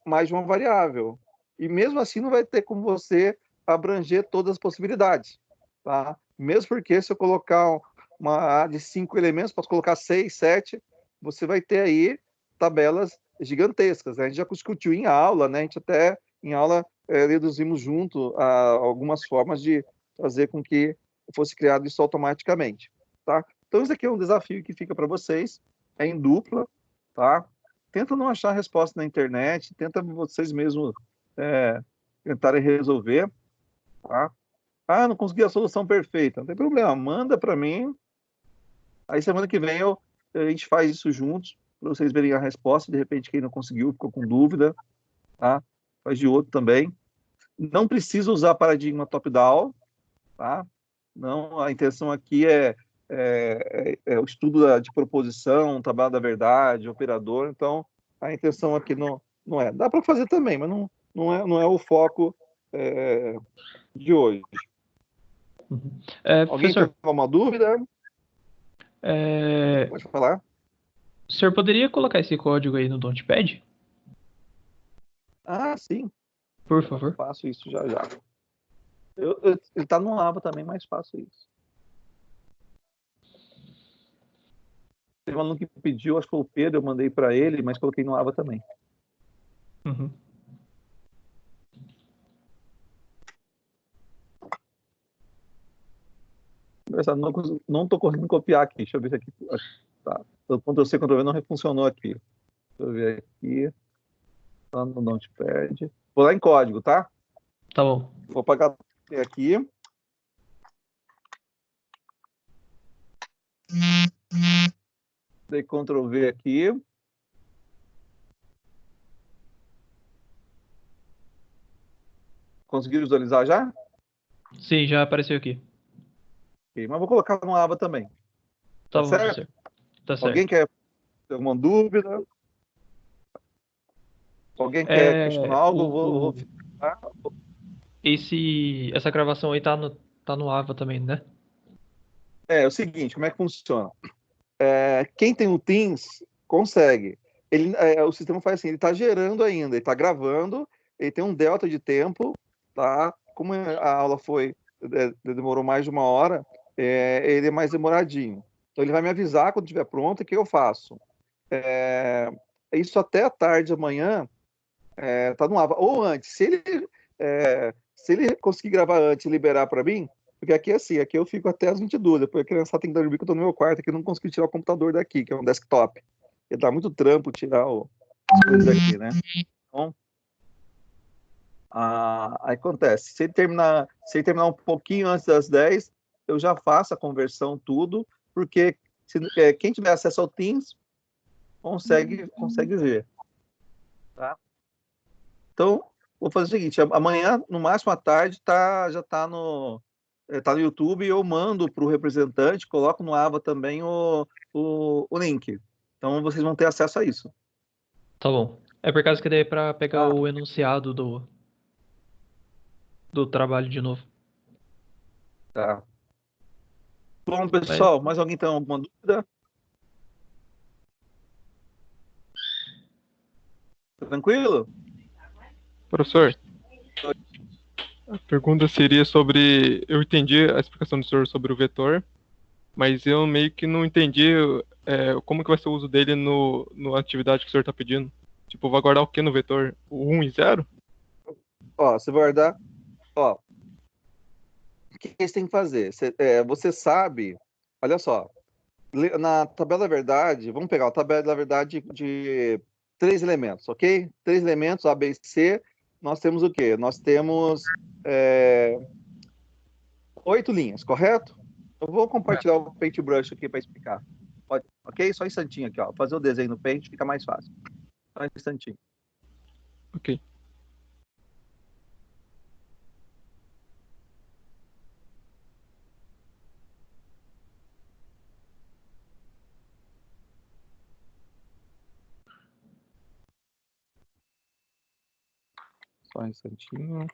mais de uma variável. E mesmo assim não vai ter como você abranger todas as possibilidades. Tá? Mesmo porque se eu colocar uma de 5 elementos, posso colocar 6, 7, você vai ter aí tabelas gigantescas. Né? A gente já discutiu em aula, né? A gente até em aula reduzimos junto a algumas formas de fazer com que fosse criado isso automaticamente. Tá? Então isso aqui é um desafio que fica para vocês, é em dupla, tá? Tenta não achar a resposta na internet, tenta vocês mesmos tentarem resolver, tá? Não consegui a solução perfeita, não tem problema, manda para mim, aí semana que vem a gente faz isso juntos, para vocês verem a resposta, de repente quem não conseguiu, ficou com dúvida, tá? Faz de outro também. Não precisa usar paradigma top-down, tá? Não, a intenção aqui é o estudo de proposição, tabela da verdade, operador, então a intenção aqui não é. Dá para fazer também, mas não é o foco de hoje. Alguém Professor, tem alguma dúvida? Pode falar. O senhor poderia colocar esse código aí no Notepad? Sim. Por favor. Eu faço isso já. Ele está no AVA também, mas faço isso. Teve um aluno que pediu, acho que foi o Pedro, eu mandei para ele, mas coloquei no AVA também. Uhum. Não estou conseguindo copiar aqui. Deixa eu ver se aqui. Tá. O Ctrl+C, Ctrl+V não funcionou aqui. Deixa eu ver aqui. Tá no Notepad. Vou lá em código, tá? Tá bom. Vou apagar aqui. Dei Ctrl+V aqui. Conseguiu visualizar já? Sim, já apareceu aqui. Ok, mas vou colocar no AVA também. Tá Tá bom, certo? professor. Tá certo. Alguém quer ter alguma dúvida? Alguém quer questionar algo? Vou essa gravação aí tá no AVA também, né? É o seguinte, como é que funciona? Quem tem o Teams consegue. o sistema faz assim, ele está gerando ainda, ele está gravando, ele tem um delta de tempo, tá? Como a aula demorou mais de 1 hora, ele é mais demoradinho. Então ele vai me avisar quando estiver pronto e o que eu faço. Isso até a tarde, amanhã, tá no AVA. Ou antes, se ele conseguir gravar antes e liberar para mim, porque aqui é assim, aqui eu fico até as 22, depois a criança tem que dormir, que eu tô no meu quarto, aqui eu não consegui tirar o computador daqui, que é um desktop. E dá muito trampo tirar as coisas aqui, né? Então, aí acontece, se ele terminar um pouquinho antes das 10, eu já faço a conversão tudo, porque quem tiver acesso ao Teams consegue ver, tá? Então, vou fazer o seguinte, amanhã, no máximo à tarde, já tá no YouTube, e eu mando para o representante, coloco no Ava também o link. Então, vocês vão ter acesso a isso. Tá bom. É por causa que daí é pra pegar Ah. o enunciado do trabalho de novo. Tá. Bom, pessoal, mais alguém tem alguma dúvida? Tranquilo? Professor, a pergunta seria sobre. Eu entendi a explicação do senhor sobre o vetor, mas eu meio que não entendi como que vai ser o uso dele no atividade que o senhor está pedindo. Tipo, vai guardar o que no vetor? O 1 e 0? Ó, você vai guardar. Ó, o que você tem que fazer? Você sabe, olha só, na tabela da verdade, vamos pegar a tabela da verdade de 3 elementos, ok? 3 elementos, A, B e C, nós temos o quê? Nós temos 8 linhas, correto? Eu vou compartilhar o Paintbrush aqui para explicar. Pode, ok? Só um instantinho aqui, ó. Fazer o desenho no Paint fica mais fácil. Só um instantinho. Ok. Só um instantinho.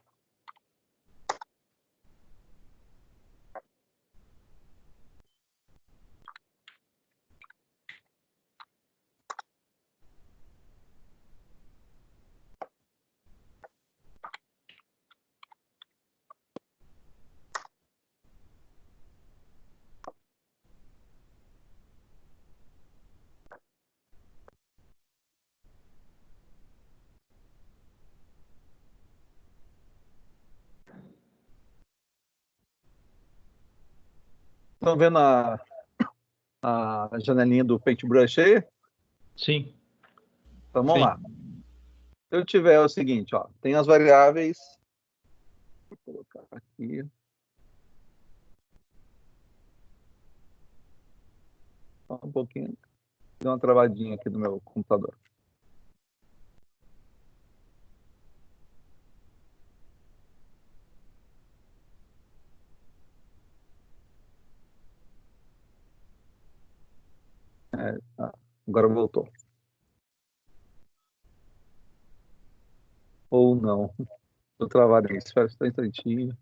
Estão vendo a janelinha do Paintbrush aí? Sim. Então vamos Sim. lá. Se eu tiver o seguinte, ó, tem as variáveis. Vou colocar aqui. Só um pouquinho. Deu uma travadinha aqui no meu computador. Agora voltou. Ou não. Estou travado aí. Espera só um instantinho.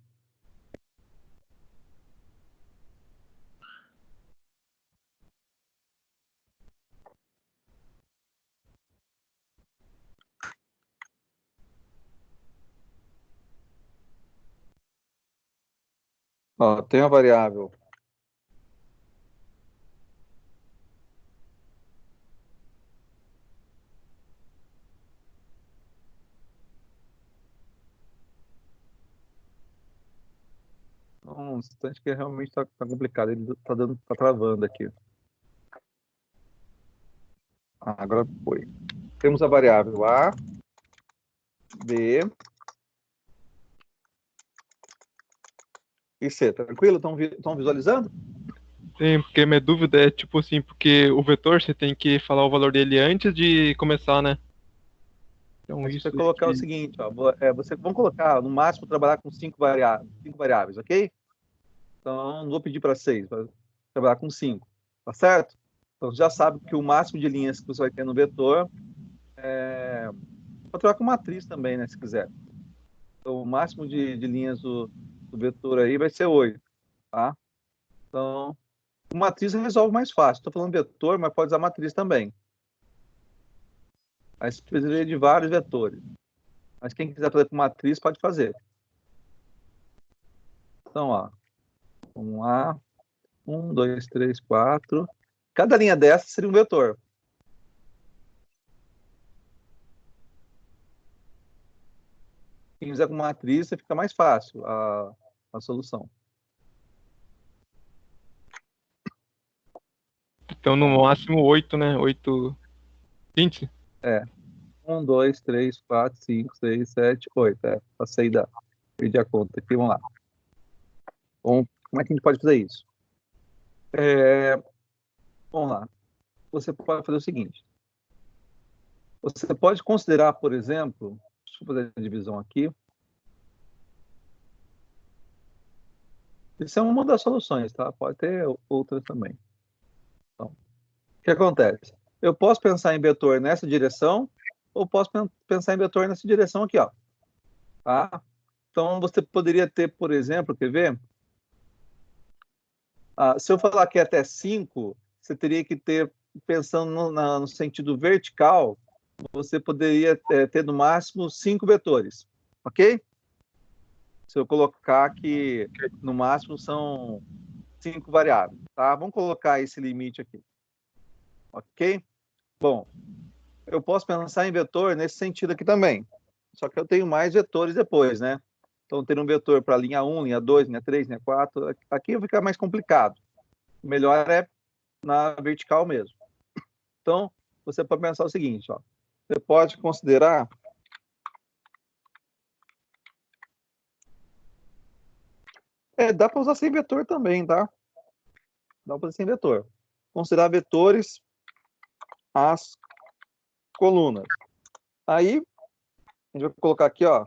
Ó, tem a variável. Um instante que realmente está complicado. Ele tá travando aqui. Agora foi. Temos a variável A, B e C. Tranquilo? Estão visualizando? Sim, porque minha dúvida é tipo assim, porque o vetor você tem que falar o valor dele antes de começar, né? Então Mas isso você colocar o que... seguinte, ó, vamos colocar, no máximo, trabalhar com 5 variáveis, ok? Então, não vou pedir para 6, para trabalhar com 5, tá certo? Então, você já sabe que o máximo de linhas que você vai ter no vetor pode trabalhar com matriz também, né, se quiser. Então, o máximo de linhas do vetor aí vai ser 8, tá? Então, o matriz resolve mais fácil. Estou falando vetor, mas pode usar matriz também. Aí você precisaria de vários vetores. Mas quem quiser fazer com matriz, pode fazer. Então, ó, vamos lá. 1, 2, 3, 4. Cada linha dessa seria um vetor. Quem fizer com matriz, fica mais fácil a solução. Então, no máximo 8, né? 8 índices. 1, 2, 3, 4, 5, 6, 7, 8. Passei perdi a conta aqui, vamos lá. Bom, como é que a gente pode fazer isso? Vamos lá. Você pode fazer o seguinte. Você pode considerar, por exemplo, deixa eu fazer a divisão aqui. Isso é uma das soluções, tá? Pode ter outras também. Então, o que acontece? Eu posso pensar em vetor nessa direção, ou posso pensar em vetor nessa direção aqui, ó. Tá? Então, você poderia ter, por exemplo, quer ver? Se eu falar que é até 5, você teria que ter, pensando no sentido vertical, você poderia ter no máximo 5 vetores, ok? Se eu colocar que no máximo são 5 variáveis, tá? Vamos colocar esse limite aqui, ok? Bom, eu posso pensar em vetor nesse sentido aqui também, só que eu tenho mais vetores depois, né? Então, ter um vetor para linha 1, linha 2, linha 3, linha 4, aqui vai ficar mais complicado. O melhor é na vertical mesmo. Então, você pode pensar o seguinte, ó. Você pode considerar dá para usar sem vetor também, tá? Dá para usar sem vetor. Considerar vetores as colunas. Aí, a gente vai colocar aqui, ó,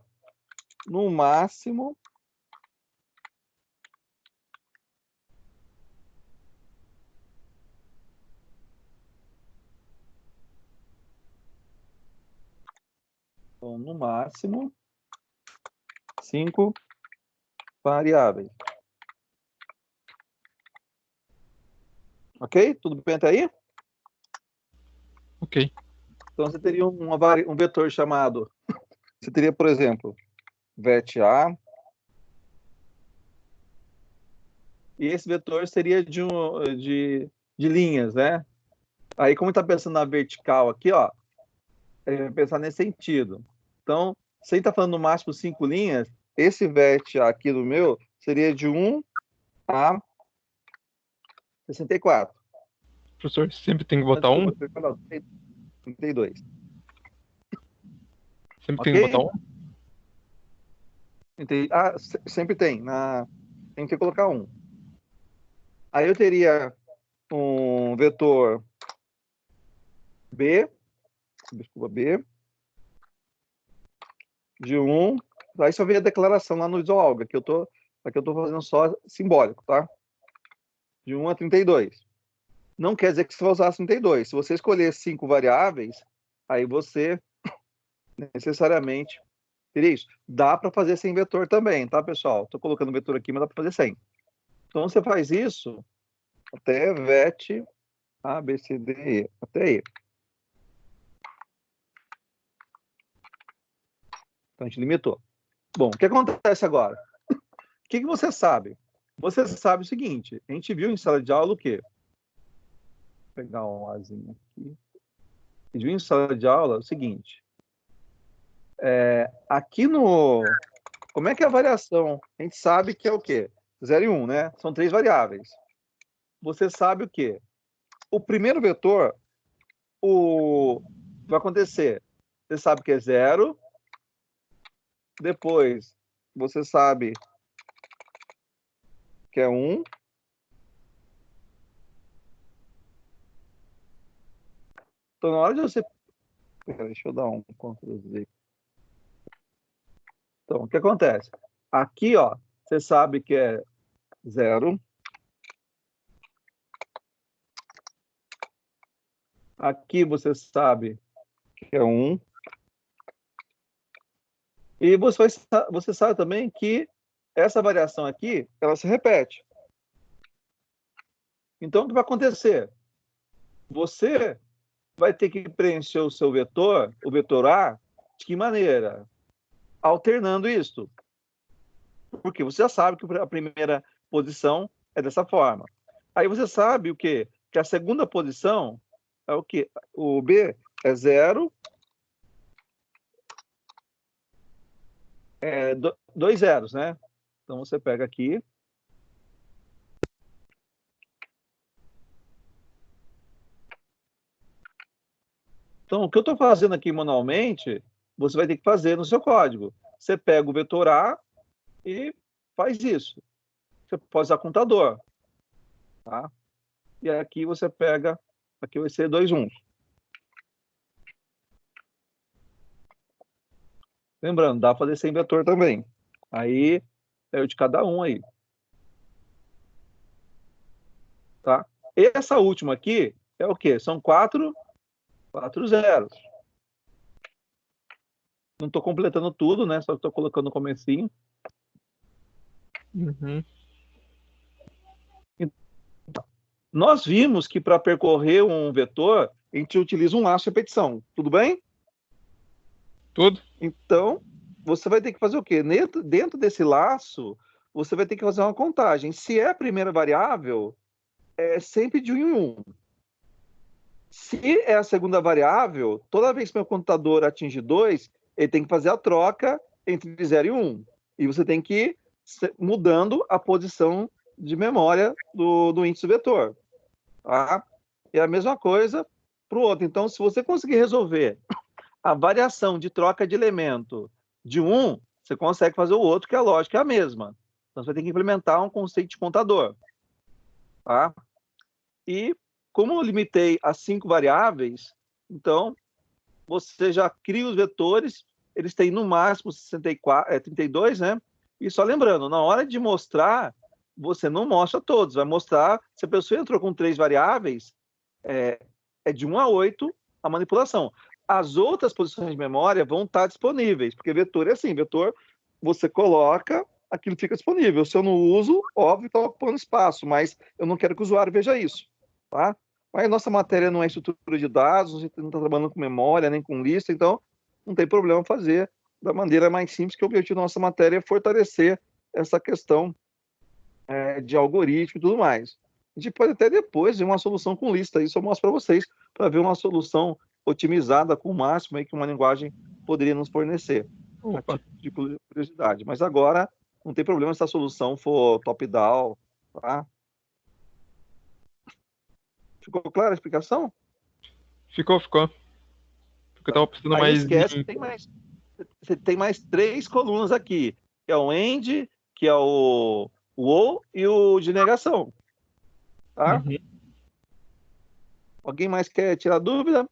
no máximo então, no máximo 5 variáveis. Ok? Tudo bem até aí? Ok. Então, você teria um vetor chamado... Você teria, por exemplo, vet A. E esse vetor seria de linhas, né? Aí, como está pensando na vertical aqui, ó, pensar nesse sentido. Então, se ele está falando no máximo 5 linhas, esse vet aqui do meu seria de 1 a 64. Professor, sempre tem que botar 1? 32. Sempre tem que Ok? botar 1? Sempre tem. Tem que colocar 1. Aí eu teria um vetor B, desculpa, B, de 1. Aí só vem a declaração lá no isoalga, que eu tô fazendo só simbólico, tá? De 1 a 32. Não quer dizer que você vai usar 32. Se você escolher 5 variáveis, aí você necessariamente teria isso. Dá para fazer sem vetor também, tá, pessoal? Estou colocando vetor aqui, mas dá para fazer sem. Então, você faz isso até vet A, B, C, D, E. Até E. Então, a gente limitou. Bom, o que acontece agora? O que você sabe? Você sabe o seguinte, a gente viu em sala de aula o quê? Vou pegar um Azinho aqui. A gente viu em sala de aula o seguinte. Aqui no... Como é que é a variação? A gente sabe que é o quê? 0 e 1, né? São 3 variáveis. Você sabe o quê? O primeiro vetor, vai acontecer. Você sabe que é 0. Depois, você sabe que é 1. Então, na hora de você... Deixa eu dar um Ctrl Z. Então, o que acontece? Aqui, ó, você sabe que é 0. Aqui você sabe que é 1. E você sabe também que essa variação aqui, ela se repete. Então, o que vai acontecer? Você vai ter que preencher o seu vetor, o vetor A, de que maneira? Alternando isto. Porque você já sabe que a primeira posição é dessa forma. Aí você sabe o quê? Que a segunda posição é o quê? O B é 0, dois zeros, né? Então você pega aqui. Então, o que eu estou fazendo aqui manualmente, você vai ter que fazer no seu código. Você pega o vetor A e faz isso. Você pode usar contador. Tá? E aqui você pega, aqui vai ser 2, 1. Lembrando, dá para fazer sem vetor também. Aí é o de cada um aí. Tá? Essa última aqui é o quê? São 4 zeros. Não estou completando tudo, né? Só estou colocando no comecinho. Uhum. Nós vimos que para percorrer um vetor, a gente utiliza um laço de repetição. Tudo bem? Tudo? Então, você vai ter que fazer o quê? Dentro desse laço, você vai ter que fazer uma contagem. Se é a primeira variável, é sempre de 1 em 1. Se é a segunda variável, toda vez que meu contador atinge 2, ele tem que fazer a troca entre 0 e 1. E você tem que ir mudando a posição de memória do índice vetor. Tá? É a mesma coisa para o outro. Então, se você conseguir resolver a variação de troca de elemento de um, você consegue fazer o outro, que a lógica é a mesma. Então, você vai ter que implementar um conceito de contador. Tá? E, como eu limitei a 5 variáveis, então, você já cria os vetores, eles têm no máximo 32, né? E só lembrando, na hora de mostrar, você não mostra todos, vai mostrar, se a pessoa entrou com 3 variáveis, é de 1 a 8 a manipulação. As outras posições de memória vão estar disponíveis, porque vetor é assim, vetor você coloca, aquilo fica disponível. Se eu não uso, óbvio que está ocupando espaço, mas eu não quero que o usuário veja isso. Tá? Mas nossa matéria não é estrutura de dados, a gente não está trabalhando com memória, nem com lista, então não tem problema fazer da maneira mais simples, que o objetivo da nossa matéria é fortalecer essa questão de algoritmo e tudo mais. A gente pode até depois ver uma solução com lista, isso eu mostro para vocês, para ver uma solução otimizada com o máximo aí que uma linguagem poderia nos fornecer, a Opa. título de curiosidade. Mas agora não tem problema se a solução for top-down, tá? Ficou clara a explicação? Ficou. Porque eu tava precisando Aí não mais esquece em... que você tem mais 3 colunas aqui, que é o AND, que é o OR e o de negação. Tá? Uhum. Alguém mais quer tirar dúvida?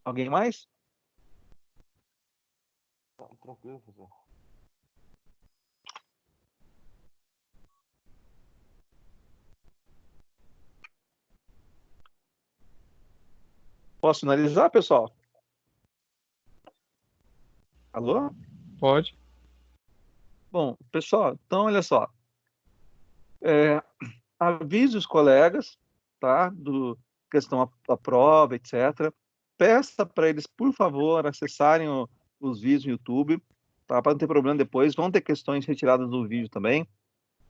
Alguém mais? Tá, tranquilo, professor. Posso finalizar, pessoal? Alô? Pode. Bom, pessoal, então olha só. Avise os colegas, tá? Do questão da prova, etc. Peça para eles, por favor, acessarem os vídeos no YouTube, tá? Para não ter problema depois. Vão ter questões retiradas do vídeo também,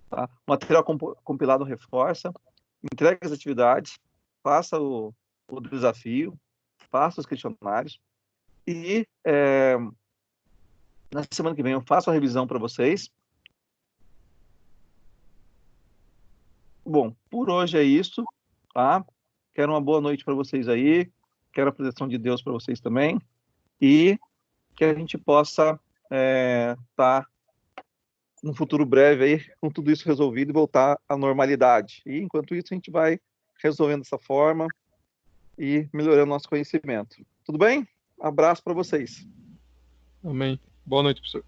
tá? O material compilado reforça. Entregue as atividades, faça o desafio, faça os questionários e na semana que vem eu faço a revisão para vocês. Bom, por hoje é isso, tá? Quero uma boa noite para vocês aí, quero a proteção de Deus para vocês também e que a gente possa tá no futuro breve aí com tudo isso resolvido e voltar à normalidade. E enquanto isso a gente vai resolvendo dessa forma e melhorando nosso conhecimento. Tudo bem? Abraço para vocês. Amém. Boa noite, professor.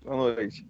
Boa noite.